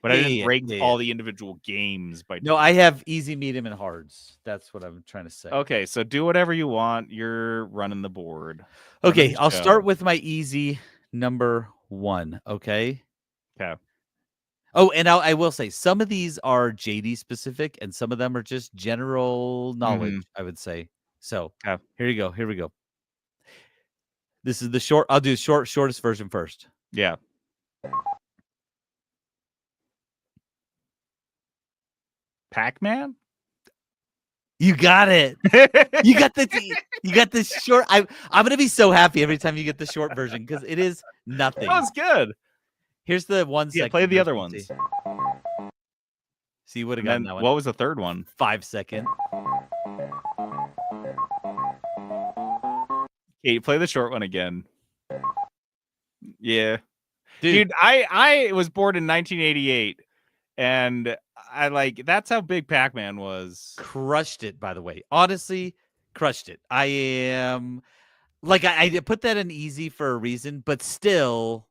but I didn't rank all the individual games by. No, I have easy, medium, and hards. That's what I'm trying to say. Okay, so do whatever you want. You're running the board. Okay, Let's I'll go. start with my easy number 1. Okay. Okay. Oh, and I will say some of these are JD specific, and some of them are just general knowledge. I would say. So Okay. here you go. Here we go. This is the short. I'll do shortest version first. Yeah. Pac-Man. You got it. You got the short. I'm gonna be so happy every time you get the short version because it is nothing. That was good. Here's the 1 second. Yeah, play the other version, ones. See, you would have And gotten then that one. what was the third one? 5 second. Okay, play the short one again. Yeah. Dude, Dude, I was born in 1988 and I that's how big Pac-Man was. crushed it. By the way, honestly, crushed it. I am like I put that in easy for a reason, but still,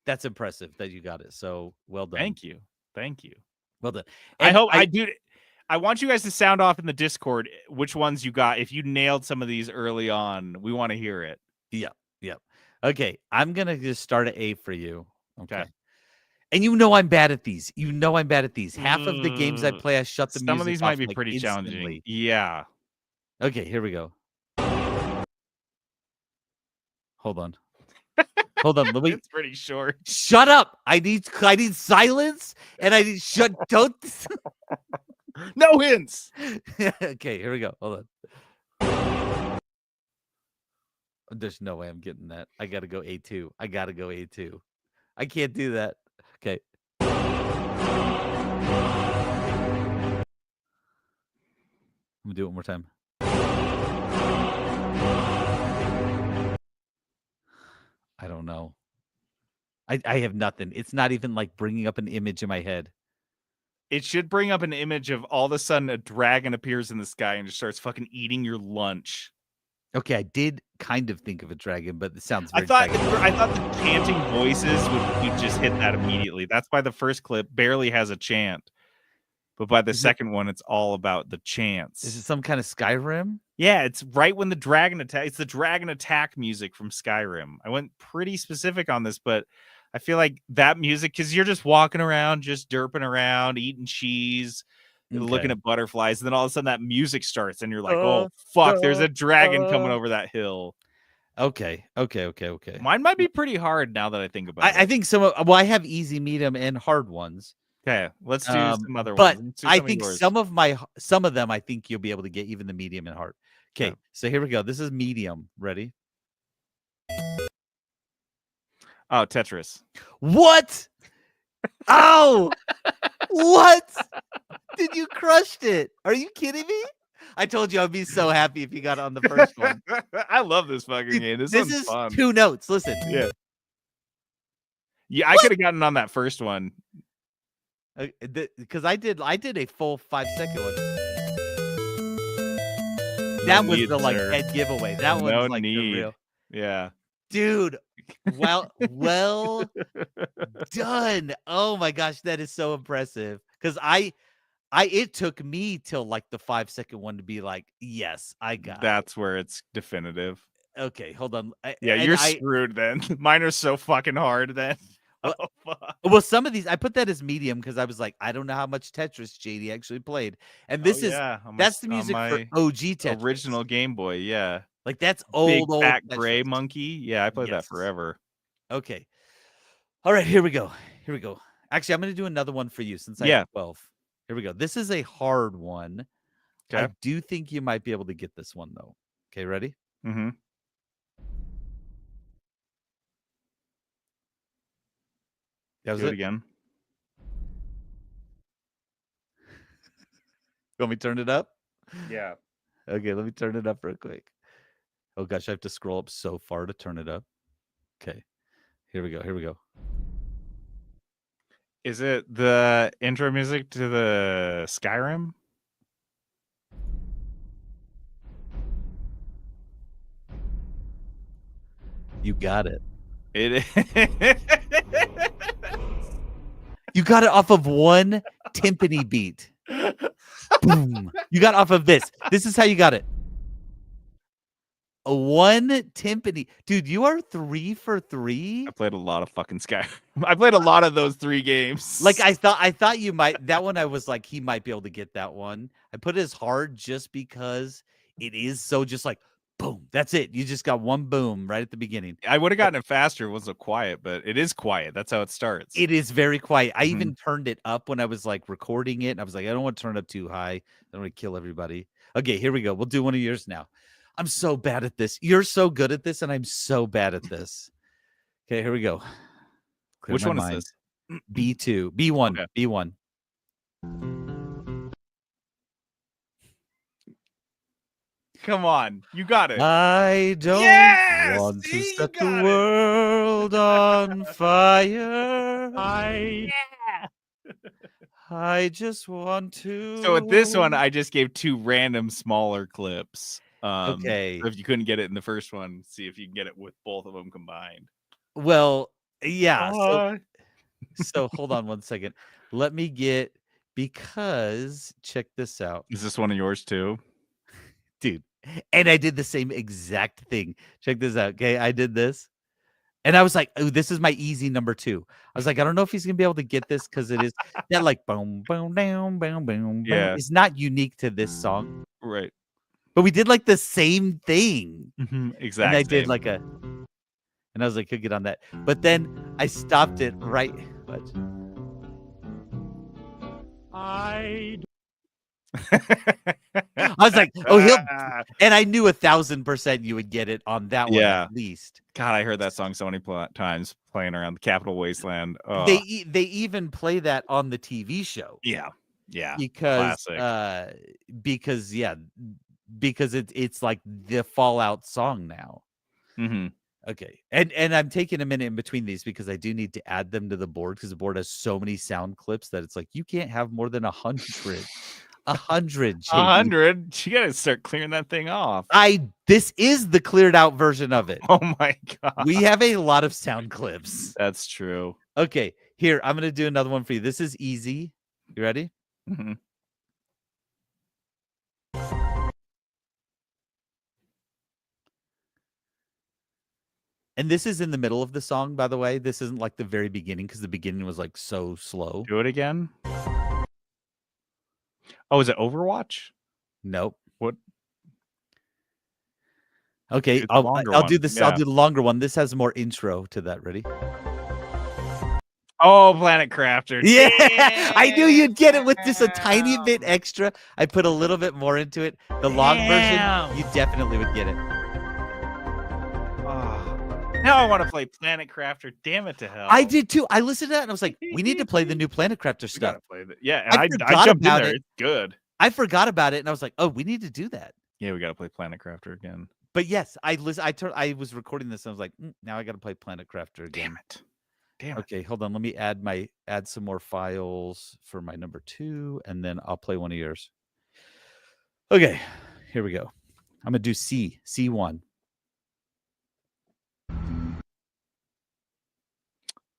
that's impressive that you got it. So well done. Thank you. Well done. I And hope I want you guys to sound off in the Discord which ones you got. If you nailed some of these early on, we want to hear it. Okay, I'm gonna just start at A for you. Okay. And I'm bad at these. Half of the games I play, I shut the music Some of these might off, be like, pretty challenging. instantly. Yeah. Okay, here we go. Hold on. Let me It's pretty short. shut up. I need silence and I need don't No hints. Okay, here we go. Hold on. There's no way I'm getting that. I gotta go A2. I gotta go A2. I can't do that. Okay. I'm gonna do it one more time. I don't know. I have nothing. It's not even like bringing up an image in my head. It should bring up an image of all of a sudden a dragon appears in the sky and just starts fucking eating your lunch. Okay, I did kind of think of a dragon, but it sounds I very thought dragon- the chanting voices would just hit that immediately. That's why the first clip barely has a chant. But by the second one, it's all about the chants. Is it some kind of Skyrim? Yeah, it's right when the dragon attack. It's the dragon attack music from Skyrim. I went pretty specific on this, but I feel like that music, because you're just walking around, just derping around, eating cheese, looking at butterflies, and then all of a sudden that music starts, and you're like, "Oh fuck, there's a dragon coming over that hill." Okay. Mine might be pretty hard now that I think about it. I think some of I have easy, medium, and hard ones. Okay, let's do some other but ones. Let's do I some of think yours. some of them I think you'll be able to get, even the medium and hard. Okay, so here we go. This is medium. Ready? Oh, Tetris. What? Oh, what? Did you crushed it? Are you kidding me? I told you I'd be so happy if you got it on the first one. I love this fucking Dude, game. This is one's fun. 2 notes. Listen. Yeah, I could have gotten on that first one. Because I did a full 5-second one. That was need, the sir. head giveaway. That No one's like the need. real. Yeah. Dude, well done. Oh my gosh, that is so impressive. Because it took me till like the 5-second one to be like, yes, I got That's where it's definitive. it. Okay, hold on. You're screwed then. Mine are so fucking hard then. Well- Oh, fuck. Well, some of these I put that as medium because I was like, I don't know how much Tetris JD actually played. And this is that's the music for OG Tetris. original Game Boy. Yeah. Like that's Big old fat Tetris. gray monkey. Yeah, I played that Yes. forever. Okay. All right, here we go. Actually, I'm going to do another one for you since I have 12. Here we go. This is a hard one. Okay. I do think you might be able to get this one though. Okay, ready? Mm-hmm. That was Do it it. again. Want me to turn it up? Yeah. Okay, let me turn it up real quick. Oh gosh, I have to scroll up so far to turn it up. Okay. Here we go. Is it the intro music to the Skyrim? You got it. It You got it off of one timpani beat. Boom. You got it off of this. This is how you got it. A one timpani. Dude, you are 3 for 3. I played a lot of fucking Skyrim. I played a lot of those 3 games. Like I thought you might. That one I was like, he might be able to get that one. I put it as hard just because it is so just like boom. That's it. You just got one boom right at the beginning. I would have gotten it faster. It wasn't so quiet, but it is quiet. That's how it starts. It is very quiet. I even turned it up when I was like recording it. And I was like, I don't want to turn it up too high. I don't want to kill everybody. Okay, here we go. We'll do one of yours now. I'm so bad at this. You're so good at this, and I'm so bad at this. Okay, here we go. Clear Which my one mind. is this? B2. B1. Okay. B1. Come on. You got it. I don't Yes! want See, to you set the got it. world on fire. I just want to. So with this one, I just gave 2 random smaller clips. Okay. So if you couldn't get it in the first one, see if you can get it with both of them combined. Well, yeah. So hold on one second. Let me get, because check this out, Is this one of yours too? dude. And I did the same exact thing. Check this out. Okay. I did this. And I was like, oh, this is my easy number 2. I was like, I don't know if he's going to be able to get this because it is that like boom, boom, down, boom, boom. Yeah. It's not unique to this song, Right. but we did like the same thing. Exactly. And I did like and I was like, could get on that. But then I stopped it right. What? I was like, oh, and I knew 1,000% you would get it on that one Yeah. at least. God, I heard that song so many times playing around the Capitol Wasteland. Oh. They even play that on the TV show. Yeah. Because Classic. because it's like the Fallout song now. Mm-hmm. Okay. And I'm taking a minute in between these because I do need to add them to the board because the board has so many sound clips that it's like you can't have more than 100. 100. 100. You gotta start clearing that thing off. This is the cleared out version of it. Oh my god. We have a lot of sound clips. That's true. Okay, here, I'm gonna do another one for you. This is easy. You ready? Mm-hmm. And this is in the middle of the song, by the way. This isn't like the very beginning because the beginning was like so slow. Do it again. Oh, is it Overwatch? Nope. What? Okay, It's a I'll longer do one. this. Yeah. I'll do the longer one. This has more intro to that. Ready? Oh, Planet Crafter. Yeah, I knew you'd get it with just a tiny bit extra. I put a little bit more into it. The long version, you definitely would get it. Now I want to play Planet Crafter. Damn it to hell. I did too. I listened to that and I was like, we need to play the new Planet Crafter We stuff. gotta play that. Yeah, and I I forgot jumped in about there. it. It's good. I forgot about it and I was like, oh, we need to do that. Yeah, we gotta play Planet Crafter again. But yes, I was recording this and I was like, now I got to play Planet Crafter again. Damn it. Okay, hold on. Let me add some more files for my number 2, and then I'll play one of yours. Okay, here we go. I'm gonna do C1.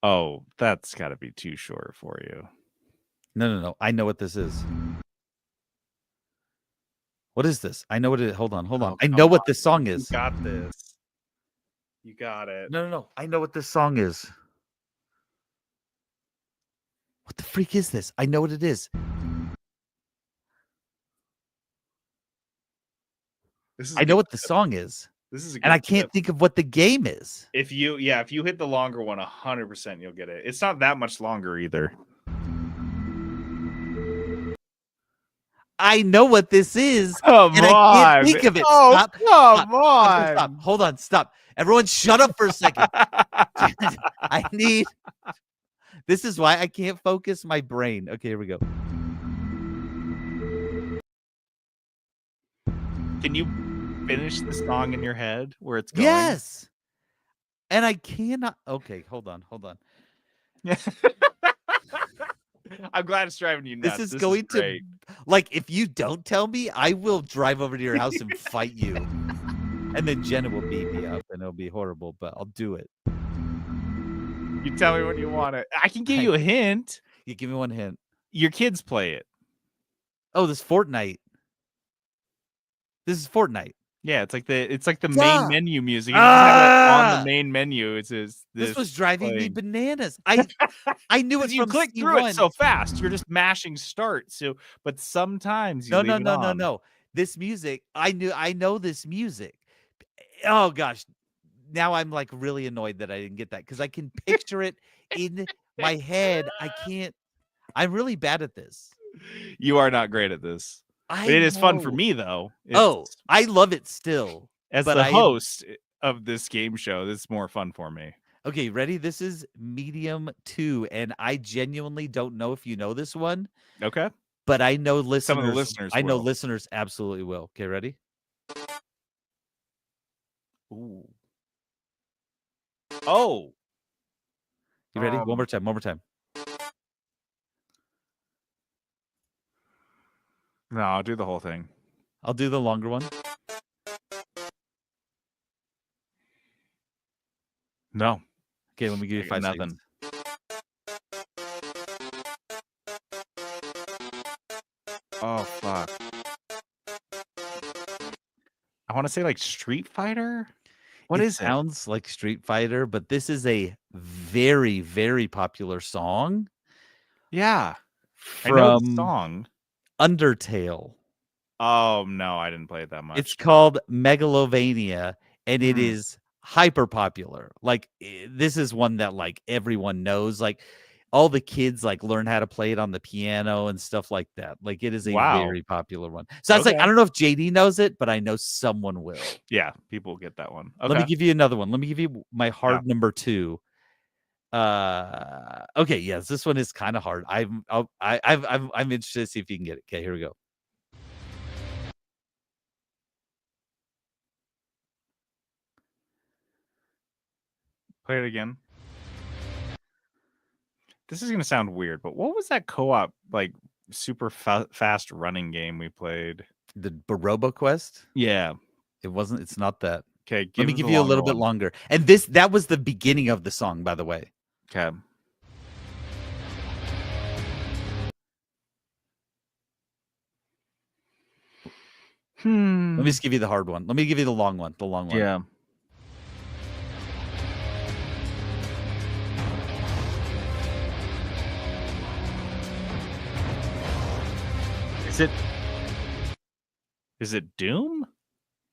Oh, that's got to be too short for you. No. I know what this is. What is this? I know what it is. Hold on. Oh, I know what this song You is. got this. You got it. No. I know what this song is. What the freak is this? I know what it is. I know what the song is. This is a And I good can't tip. think of what the game is. If you hit the longer one, 100% you'll get it. It's not that much longer either. I know what this is. Come and I can't think of it. Oh, Stop. come Stop. Hold on. Stop. Everyone shut up for a second. I need... This is why I can't focus my brain. Okay, here we go. Can you finish the song in your head where it's going? Yes. And I cannot... Okay, hold on. I'm glad it's driving you nuts. This is going to... Like, if you don't tell me, I will drive over to your house and fight you. And then Jenna will beat me up, and it'll be horrible, but I'll do it. You tell me when you want it. I can give you a hint. You give me one hint. Your kids play it. Oh, this Fortnite. This is Fortnite. Yeah, it's like the main menu music. You on the main menu. This was driving me bananas. I knew it you from click C1. through it so fast. You're just mashing start. So, but sometimes you No. This music, I know this music. Oh gosh, now I'm like really annoyed that I didn't get that because I can picture it in my head. I can't. I'm really bad at this. You are not great at this. It is fun for me though. I love it still. As the host of this game show, this is more fun for me. Okay, ready? This is Medium 2, and I genuinely don't know if you know this one. Okay. But I know listeners. Some of the listeners I know will. listeners absolutely will. Okay, ready? Ooh. Oh. You ready? One more time. No, I'll do the whole thing. I'll do the longer one. No. Okay, let me give you 5 nothing. seconds. Oh fuck. I want to say like Street Fighter. What is it? Sounds like Street Fighter, but this is a very, very popular song. Yeah. I know the From song. Undertale. Oh no, I didn't play it that much. It's called Megalovania, and it is hyper popular. Like this is one that like everyone knows. Like all the kids like learn how to play it on the piano and stuff like that. Like it is a Wow. very popular one. So I was like, Okay. I don't know if JD knows it, but I know someone will. Yeah, people will get that one. Let me Okay. give you another one. Let me give you my hard number 2. Okay, yes, this one is kind of hard. I'm interested to see if you can get it. Okay, here we go. Play it again. This is gonna sound weird, but what was that co-op like super fast running game we played? The RoboQuest? Yeah. It wasn't. It's not that. Okay. Let me give you a little bit longer. And that was the beginning of the song, by the way. Okay. Let me just give you the hard one. Let me give you the long one. The long one. Yeah. Is it Doom?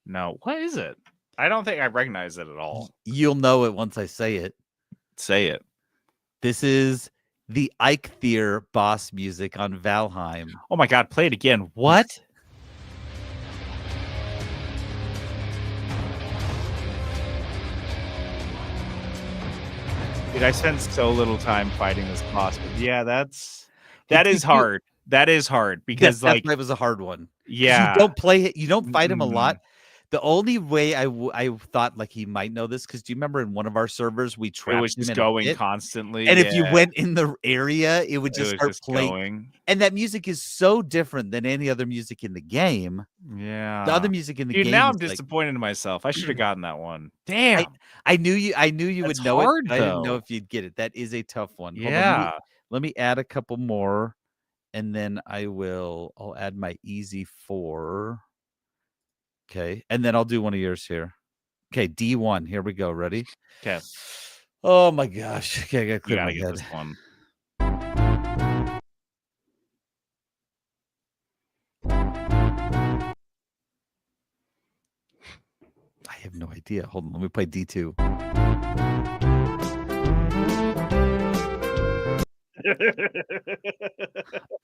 No. What is it? I don't think I recognize it at all. You'll know it once I say it. Say it. This is the Eikthyr boss music on Valheim. Oh my god, play it again. What? Dude, I spent so little time fighting this boss, but yeah, that is hard. That is hard because that was a hard one. Yeah, you don't play it. You don't fight him a lot. The only way I thought like he might know this because do you remember in one of our servers we trapped it was just going constantly, and if you went in the area, it would just start playing. Going. And that music is so different than any other music in the game. Yeah, the other music in the game. Now I'm disappointed in myself. I should have gotten that one. Damn, I knew you would know hard, it. I didn't know if you'd get it. That is a tough one. Yeah, let me add a couple more, and then I'll add my easy 4. Okay, and then I'll do one of yours here. Okay, D1. Here we go. Ready? Okay. Oh my gosh. Okay, I gotta clear my get head. this one. I have no idea. Hold on. Let me play D2.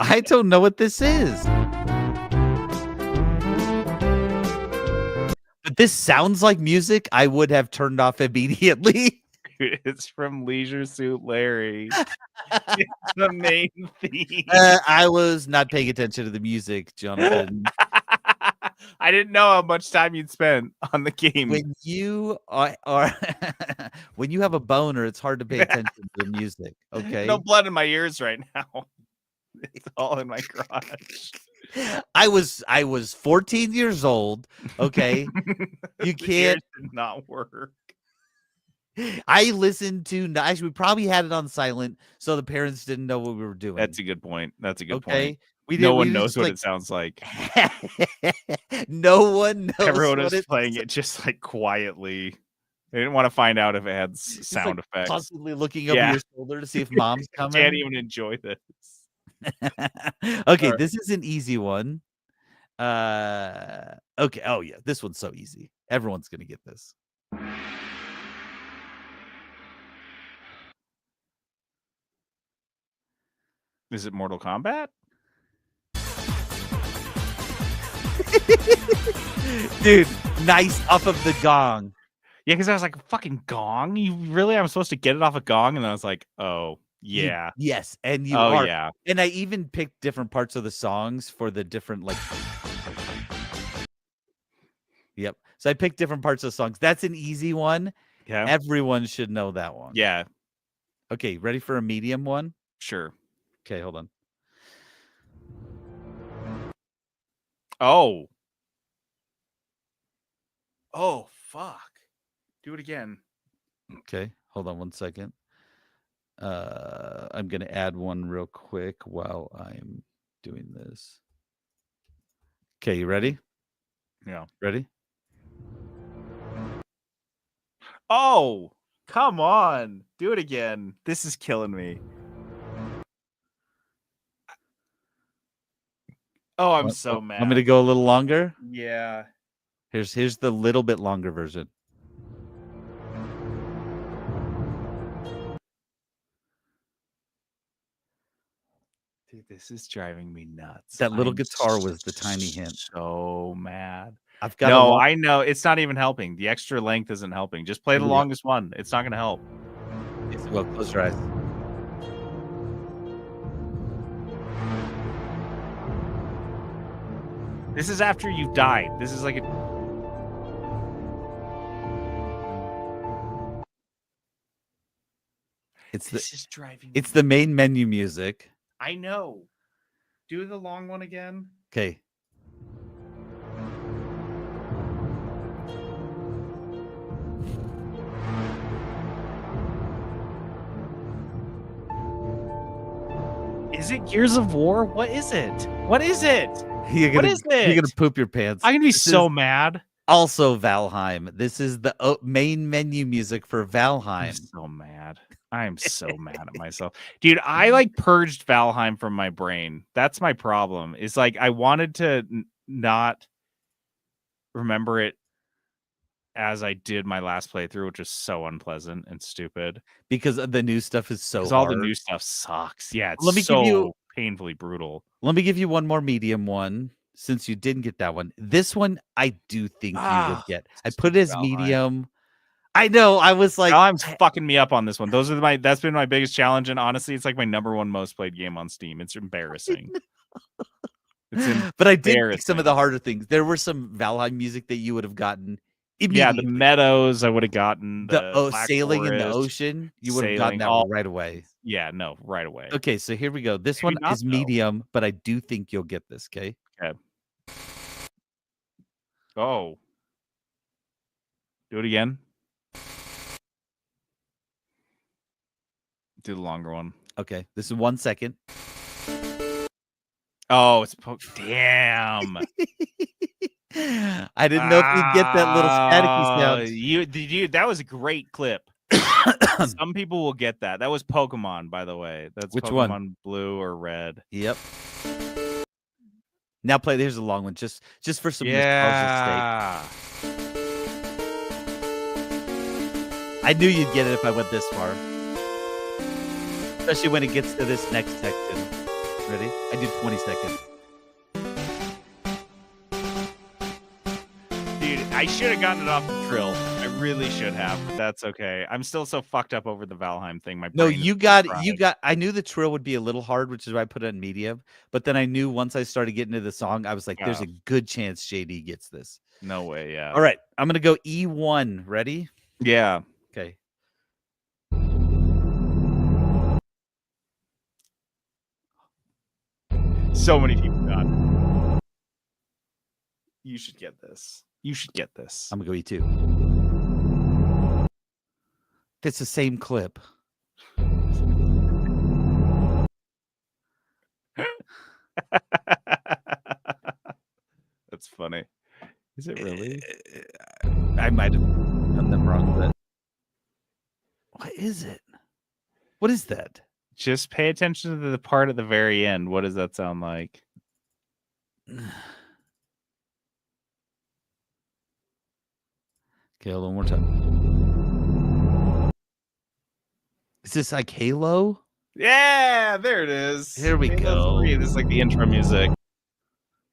I don't know what this is. But this sounds like music I would have turned off immediately. It's from Leisure Suit Larry. It's the main theme. I was not paying attention to the music, Jonathan. I didn't know how much time you'd spent on the game. When you are when you have a boner, it's hard to pay attention to the music. Okay. No blood in my ears right now. It's all in my garage. I was 14 years old. Okay. You can't did not work. I listened to actually we probably had it on silent so the parents didn't know what we were doing. That's a good point. That's a good point. No one knows what it sounds like. No one knows. Everyone is playing it just like quietly. They didn't want to find out if it had sound effects. Constantly looking over your shoulder to see if mom's coming. Can't even enjoy this. Okay, this is an easy one. Okay. Oh yeah, this one's so easy. Everyone's gonna get this. Is it Mortal Kombat? Dude, nice off of the gong. Yeah, because I was like, fucking gong? You really? I'm supposed to get it off a gong? And then I was like, oh, yeah. Yes, and you are. Yeah. And I even picked different parts of the songs for the different, like... Yep. So I picked different parts of the songs. That's an easy one. Yeah. Everyone should know that one. Yeah. Okay, ready for a medium one? Sure. Okay, hold on. Oh. Oh, fuck. Do it again. Okay, hold on 1 second. I'm going to add one real quick while I'm doing this. Okay, you ready? Yeah. Ready? Oh, come on. Do it again. This is killing me. Oh, I'm so mad. I'm going to go a little longer. Yeah. Here's the little bit longer version. Dude, this is driving me nuts. That little I'm guitar was the tiny hint. So mad. I've got No, I know it's not even helping. The extra length isn't helping. Just play the Yeah. longest one. It's not going to help. Well, close your eyes. This is after you've died. This is like a. This is driving. It's the main menu music. I know. Do the long one again. Okay. Is it Gears of War? What is it? What is it? You're What gonna, is it? You're gonna poop your pants. I'm gonna be This so is mad. Also, Valheim. This is the main menu music for I'm Valheim. so mad. I'm so mad at myself. Dude, I like purged Valheim from my brain. That's my problem. Is like I wanted to not remember it as I did my last playthrough, which was so unpleasant and stupid. Because the new stuff is so Because hard. all the new stuff sucks. Yeah, it's Let me so give you painfully brutal. Let me give you one more medium one since you didn't get that one. This one I do think you would get. I put it as Valheim. medium. I know. I was like, Valheim's fucking me up on this one. That's been my biggest challenge, and honestly, it's like my number one most played game on Steam. It's embarrassing. But I did pick some of the embarrassing. harder things. There were some Valheim music that you would have gotten Yeah, immediately. the meadows I would have gotten. The Black sailing in the Forest, ocean, you would have gotten sailing, that all- right away. Yeah, no, right away. Okay, so here we go. This Maybe one not, is though. medium, but I do think you'll get this. Okay. Oh. Do it again. Do the longer one. Okay. This is 1 second. Oh, it's damn. I didn't know if you'd get that little staticky sound. You that was a great clip. Some people will get that. That was Pokemon, by the way. That's Which Pokemon one? Blue or Red. Yep. Now play. Here's a long one, just for some nostalgia's sake. I knew you'd get it if I went this far, especially when it gets to this next section. Ready? I do 20 seconds. Dude, I should have gotten it off the Trill. I really should have, but that's okay. I'm still so fucked up over the Valheim thing. My No, brain is you fried. got. I knew the trill would be a little hard, which is why I put it in medium. But then I knew once I started getting to the song, I was like, "There's a good chance JD gets this." No way, yeah. All right, I'm gonna go E1. Ready? Yeah. Okay. So many people got it. You should get this. You should get this. I'm gonna go E2. It's the same clip. That's funny. Is it really? I might have done them wrong, but what is it? What is that? Just pay attention to the part at the very end. What does that sound like? Okay, hold on one more time. Is this like Halo? Yeah, there it is. Here we Halo go. 3. This is like the intro music.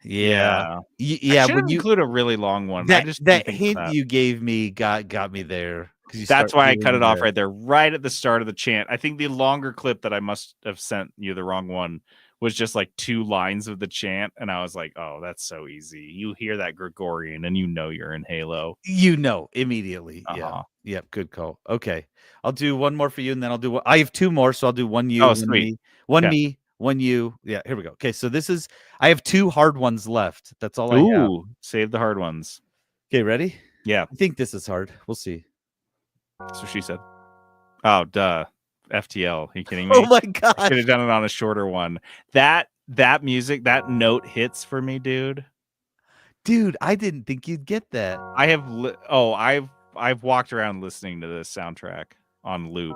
Yeah. I Yeah, should when you include a really long one. I that just didn't think of hint that. you gave me got me there. That's why I cut it off right there, right at the start of the chant. I think the longer clip that I must have sent you, the wrong one, was just like 2 lines of the chant, and I was like, "Oh, that's so easy." You hear that Gregorian, and you know you're in Halo. You know immediately. Yeah. Uh-huh. Yep. Good call. Okay. I'll do one more for you, and then I'll do one. I have 2 more, so I'll do one you, Oh, one sweet. me, one Yeah. me, one you. Yeah. Here we go. Okay. So this is. I have 2 hard ones left. That's all I have. Ooh, save the hard ones. Okay. Ready? Yeah, I think this is hard. We'll see. that's what she said. Oh, duh. FTL. Are you kidding me? Oh my Could god. have done it on a shorter one. That music, that note hits for me, dude. Dude, I didn't think you'd get that. I have I've walked around listening to this soundtrack on loop.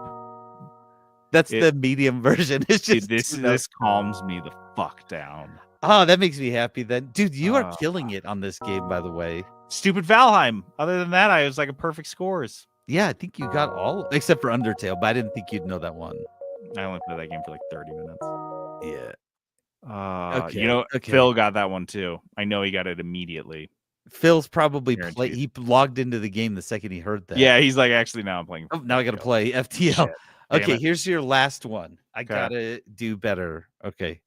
That's the medium version. It's Dude, just this calms me the fuck down. Oh, that makes me happy then. Dude, you are Ah. killing it on this game, by the way. Stupid Valheim. Other than that, I was like a perfect scores. Yeah, I think you got all except for Undertale, but I didn't think you'd know that one. I only played that game for like 30 minutes. Yeah. Okay. Phil got that one too. I know he got it immediately. Phil's probably Guaranteed. he logged into the game the second he heard that. Yeah, he's like, actually, now I'm playing. Oh, now I got to play FTL. Shit. Damn Okay, it. here's your last one. I Okay. gotta do better. Okay.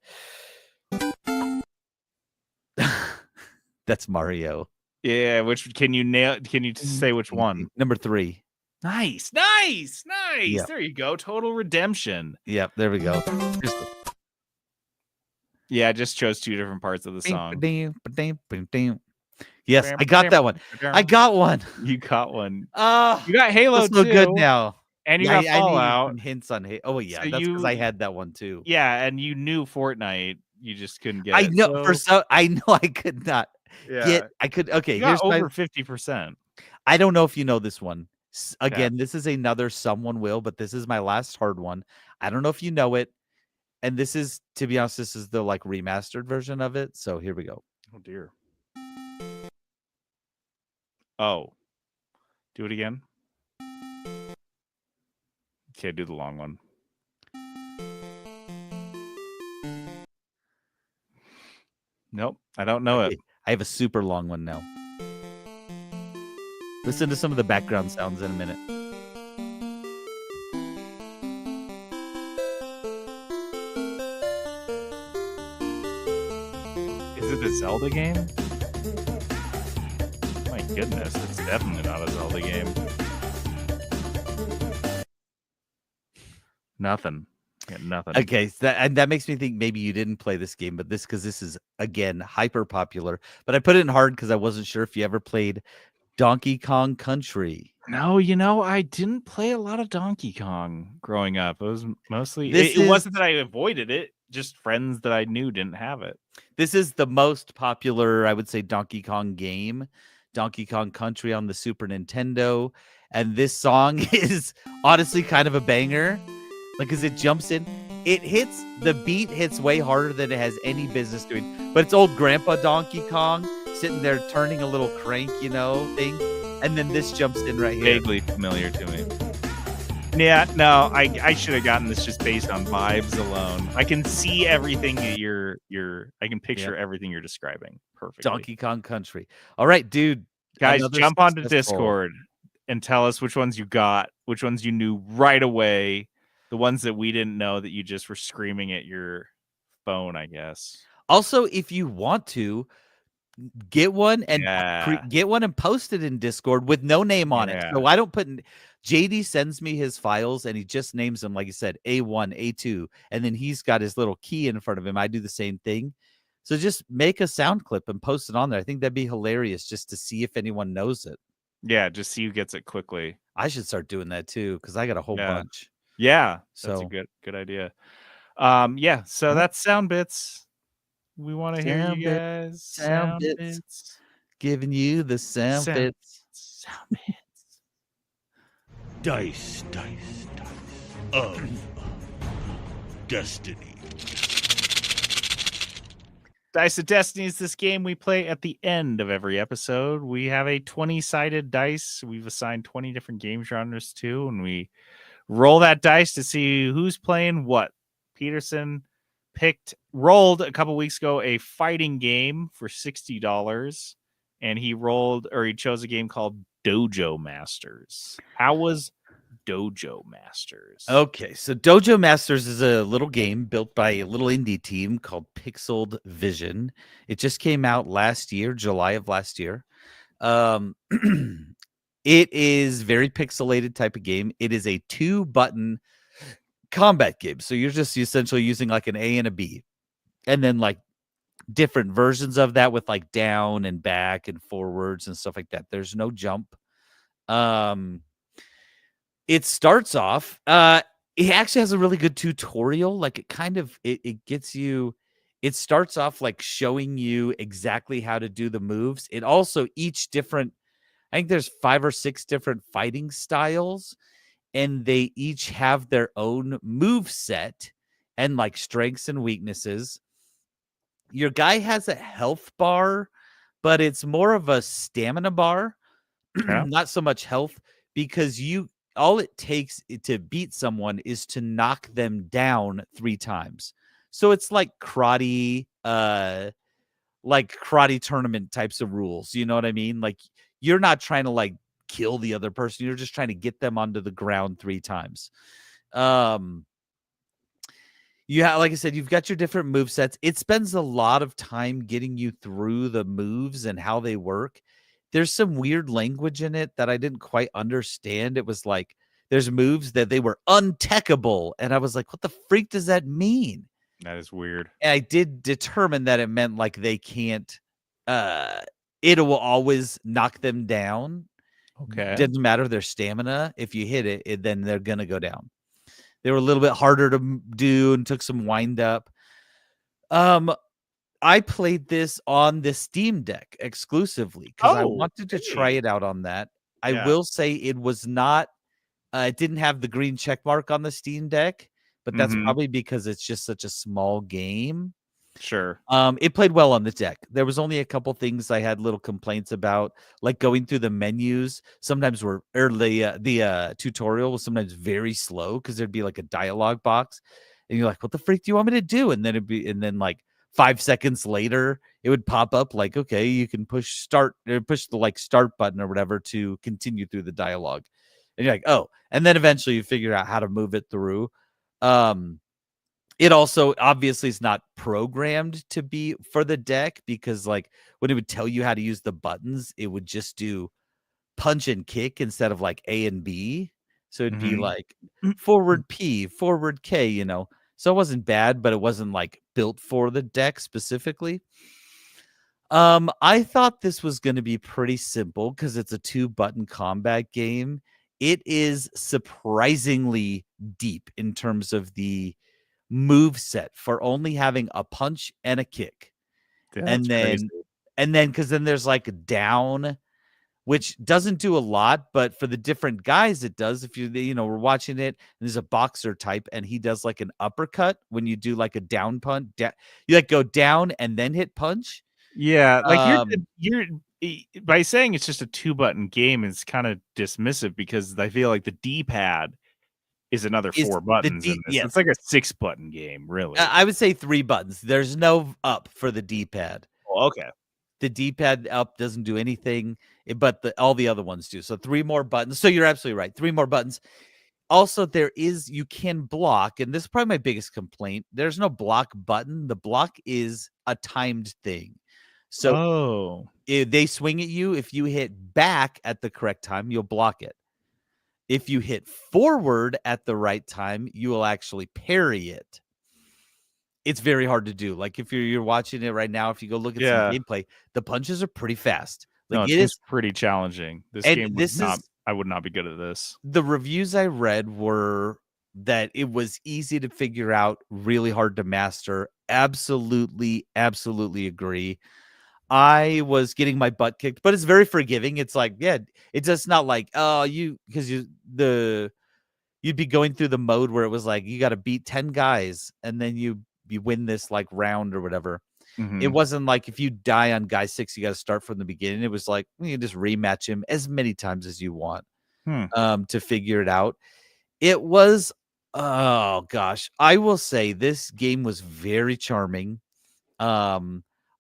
That's Mario. Yeah, which can you nail? Can you say which one? Number 3. Nice. Yep. There you go. Total Redemption. Yep, there we go. Yeah, I just chose 2 different parts of the song. Yes, I got that one. I got one. You got one. Oh, You got Halo feels so too. good now. And you Yeah, got I need Fallout. some hints on Halo. Oh yeah, So that's because I had that one too. Yeah, and you knew Fortnite. You just couldn't get I it. know I know I could not Yeah. I could. Okay, You got here's over my. 50%. I don't know if you know this one. Again, this is another someone will, but this is my last hard one. I don't know if you know it, and this is, to be honest, this is the like remastered version of it. So here we go. Oh dear. Oh. Do it again. Okay, do the long one. Nope, I don't know it. I have a super long one now. Listen to some of the background sounds in a minute. Is it a Zelda game? My goodness, it's definitely not a Zelda game. Nothing. Yeah, nothing. Okay, so that makes me think maybe you didn't play this game, but this is again hyper popular. But I put it in hard because I wasn't sure if you ever played Donkey Kong Country. No, I didn't play a lot of Donkey Kong growing up. It was mostly it wasn't that I avoided it, just friends that I knew didn't have it. This is the most popular, I would say, Donkey Kong game, Donkey Kong Country on the Super Nintendo. And this song is honestly kind of a banger. Like, as it jumps in, the beat hits way harder than it has any business doing. But it's old Grandpa Donkey Kong sitting there turning a little crank, thing. And then this jumps in right here. Vaguely familiar to me. Yeah, no, I should have gotten this just based on vibes alone. I can see everything that I can picture everything you're describing perfectly. Donkey Kong Country. All right, dude. Guys, jump onto Discord and tell us which ones you got, which ones you knew right away, the ones that we didn't know that you just were screaming at your phone, I guess. Also, if you want to, get one and post it in Discord with no name on it. So I don't put JD sends me his files and he just names them, like you said, A1, A2, and then he's got his little key in front of him. I do the same thing. So just make a sound clip and post it on there. I think that'd be hilarious just to see if anyone knows it. Yeah, just see who gets it quickly. I should start doing that too, because I got a whole bunch. Yeah, that's a good idea. So that's Sound Bits. We want to hear you guys. Sound bits. Giving you the sound bits. Sound bits. Dice of Destiny. Dice of Destiny is this game we play at the end of every episode. We have a 20-sided dice. We've assigned 20 different game genres to, and we roll that dice to see who's playing what. Peterson rolled a couple weeks ago a fighting game for $60, and he chose a game called Dojo Masters. How was Dojo Masters? Okay, so Dojo Masters is a little game built by a little indie team called Pixeled Vision. It just came out last year, July of last year. It is very pixelated type of game. It is a 2-button combat game. So you're just essentially using like an A and a B, and then like different versions of that with like down and back and forwards and stuff like that. There's no jump. It starts off, it actually has a really good tutorial. Like it gets you, it starts off like showing you exactly how to do the moves. It also I think there's 5 or 6 different fighting styles, and they each have their own move set and like strengths and weaknesses. Your guy has a health bar, but it's more of a stamina bar, not so much health, because all it takes to beat someone is to knock them down 3 times. So it's like karate tournament types of rules. You know what I mean? Like you're not trying to like kill the other person. You're just trying to get them onto the ground 3 times. Like I said, you've got your different move sets. It spends a lot of time getting you through the moves and how they work. There's some weird language in it that I didn't quite understand. It was like there's moves that they were untechable, and I was like, what the freak does that mean? That is weird. And I did determine that it meant like they can't it will always knock them down. Okay. Doesn't matter their stamina. If you hit it, then they're gonna go down. They were a little bit harder to do and took some wind up. I played this on the Steam Deck exclusively because I wanted to try it out on that. I will say it was not. It didn't have the green check mark on the Steam Deck, but that's probably because it's just such a small game. Sure. It played well on the deck. There was only a couple things I had little complaints about, like going through the menus. Sometimes the tutorial was sometimes very slow because there'd be like a dialogue box, and you're like, "What the freak do you want me to do?" And then like 5 seconds later, it would pop up like, "Okay, you can push the like start button or whatever to continue through the dialogue." And you're like, "Oh," and then eventually you figure out how to move it through. It also obviously is not programmed to be for the deck because like when it would tell you how to use the buttons, it would just do punch and kick instead of like A and B. So it'd be like forward P, forward K, you know. So it wasn't bad, but it wasn't like built for the deck specifically. I thought this was going to be pretty simple because it's a 2-button combat game. It is surprisingly deep in terms of the move set for only having a punch and a kick. That's crazy. And then because then there's like a down, which doesn't do a lot, but for the different guys it does. If we're watching it and there's a boxer type and he does like an uppercut when you do like a down punch, you like go down and then hit punch. Yeah, like you're by saying it's just a 2-button game, it's kind of dismissive because I feel like the D-pad is another 4 buttons in this. Yes. It's like a 6-button game, really. I would say 3 buttons. There's no up for the D-pad. Oh, okay. The D-pad up doesn't do anything, but all the other ones do. So 3 more buttons. So you're absolutely right. 3 more buttons. Also, you can block, and this is probably my biggest complaint. There's no block button. The block is a timed thing. So if they swing at you. If you hit back at the correct time, you'll block it. If you hit forward at the right time, you will actually parry it. It's very hard to do. Like if you're watching it right now, if you go look at some gameplay, the punches are pretty fast. Like it is pretty challenging. I would not be good at this. The reviews I read were that it was easy to figure out, really hard to master. Absolutely, absolutely agree. I was getting my butt kicked, but it's very forgiving. It's like, yeah, it's just not like, you'd be going through the mode where it was like, you got to beat 10 guys and then you win this like round or whatever. It wasn't like if you die on guy 6, you got to start from the beginning. It was like, you just rematch him as many times as you want to figure it out. It was, oh gosh, I will say this game was very charming.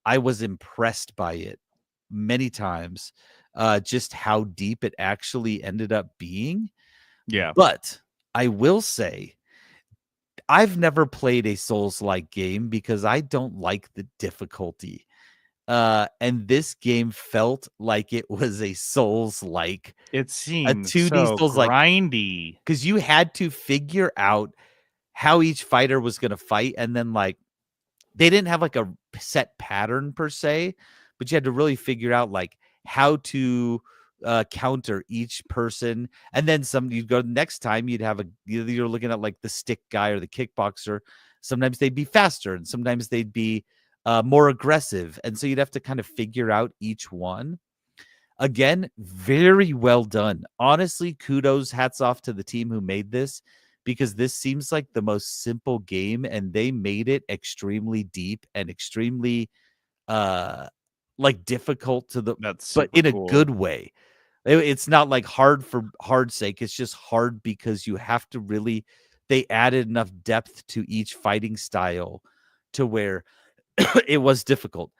I was impressed by it many times, just how deep it actually ended up being. Yeah. But I will say, I've never played a Souls-like game because I don't like the difficulty. And this game felt like it was a Souls-like. It seems 2D Souls-like, grindy. because you had to figure out how each fighter was going to fight, and then like they didn't have like a set pattern per se, but you had to really figure out like how to counter each person. And then you'd go next time, you're looking at like the stick guy or the kickboxer. Sometimes they'd be faster and sometimes they'd be more aggressive. And so you'd have to kind of figure out each one. Again, very well done. Honestly, kudos, hats off to the team who made this, because this seems like the most simple game and they made it extremely deep and extremely like difficult but in a good way. It's not like hard for hard's sake. It's just hard because you have to really, they added enough depth to each fighting style to where it was difficult.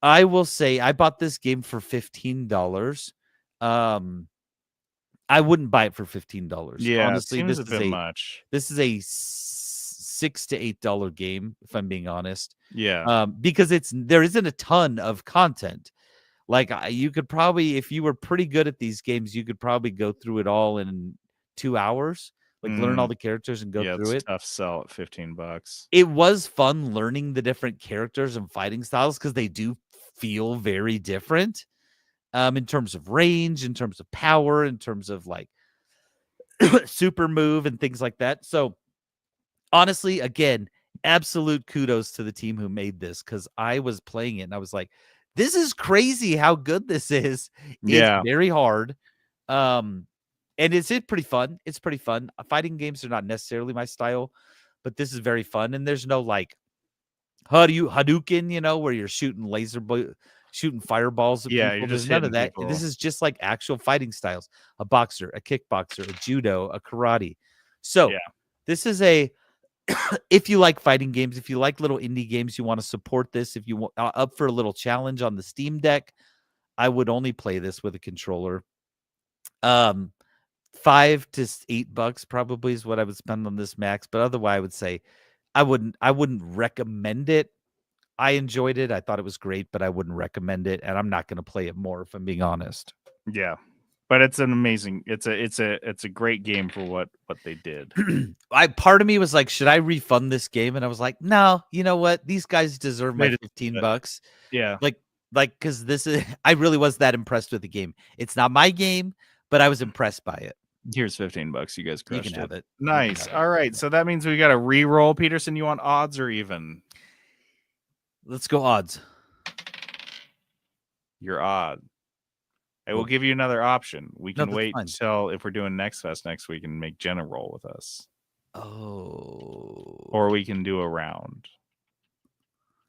I will say I bought this game for $15. I wouldn't buy it for $15. Yeah, Honestly, it seems a bit much. this is a $6 to $8 game, if I'm being honest. Yeah. Because there isn't a ton of content. Like you could probably, if you were pretty good at these games, you could probably go through it all in 2 hours. Like learn all the characters and go through it's it. tough sell at $15. It was fun learning the different characters and fighting styles because they do feel very different. In terms of range, in terms of power, in terms of like super move and things like that. So honestly, again, absolute kudos to the team who made this, because I was playing it and I was like, this is crazy how good this is. Yeah. It's very hard. And it's pretty fun. It's pretty fun. Fighting games are not necessarily my style, but this is very fun. And there's no like Hadouken, where you're shooting shooting fireballs at Yeah, people. you're There's just none of hitting that. people. This is just like actual fighting styles: a boxer, a kickboxer, a judo, a karate. So Yeah. this is if you like fighting games, if you like little indie games, you want to support this. If you want up for a little challenge on the Steam Deck, I would only play this with a controller. $5 to $8 probably is what I would spend on this max. But otherwise, I would say I wouldn't recommend it. I enjoyed it. I thought it was great, but I wouldn't recommend it, and I'm not going to play it more if I'm being honest. Yeah. But it's an amazing, it's a great game for what they did. Part of me was like, should I refund this game? And I was like, no, you know what? These guys deserve my $15. Yeah. Like, because I really was that impressed with the game. It's not my game, but I was impressed by it. Here's $15. You guys crushed You can have it. Nice. All right. So that means we got to re-roll. Peterson, you want odds or even? Let's go odds. You're odd. I will give you another option. We can wait fine. until if we're doing Next Fest next week and make Jenna roll with us. Oh. Or we can do a round.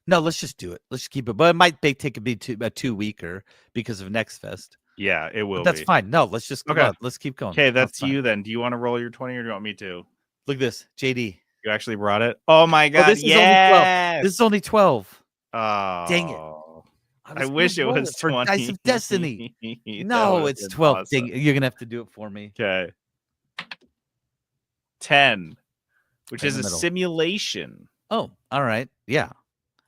No, let's just do it. Let's just keep it. But it might take a 2-weeker because of Next Fest. Yeah, it will. But that's fine. No, let's just okay. Let's keep going. Okay, that's you then. Do you want to roll your 20 or do you want me to? Look at this, JD. You actually brought it. Oh my god! This is only 12. This is only 12. Oh, dang it! I wish it was 20. For Dice of Destiny. No, it's 12. Awesome. Dang it. You're gonna have to do it for me. Okay. 10, which is a simulation. Oh, all right. Yeah.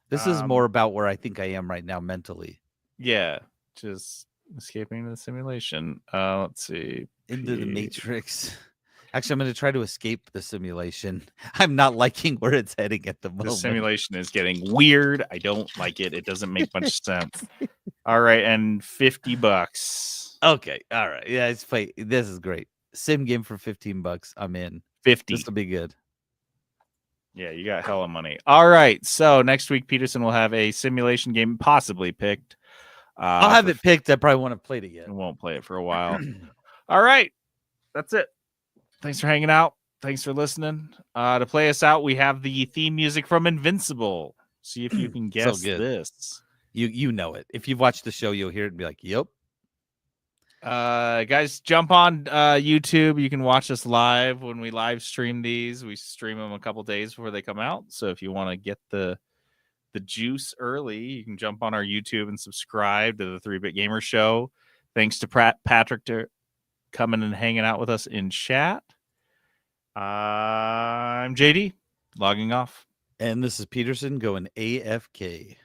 This is more about where I think I am right now mentally. Yeah, just escaping the simulation. Let's see. Into the Matrix. Actually, I'm going to try to escape the simulation. I'm not liking where it's heading at the moment. The simulation is getting weird. I don't like it. It doesn't make much sense. All right, and $50. Okay, all right. Yeah, this is great. Sim game for $15. I'm in. 50. This will be good. Yeah, you got hella money. All right, so next week Peterson will have a simulation game possibly picked. I'll have it picked. I probably won't have played it yet. I won't play it for a while. All right, that's it. Thanks for hanging out. Thanks for listening. To play us out, we have the theme music from Invincible. See if you can guess this. You know it. If you've watched the show, you'll hear it and be like, yep. Guys, jump on YouTube. You can watch us live when we live stream these. We stream them a couple days before they come out. So if you want to get the juice early, you can jump on our YouTube and subscribe to the 3-Bit Gamer Show. Thanks to Patrick to coming and hanging out with us in chat. I'm JD, logging off. And this is Peterson going AFK.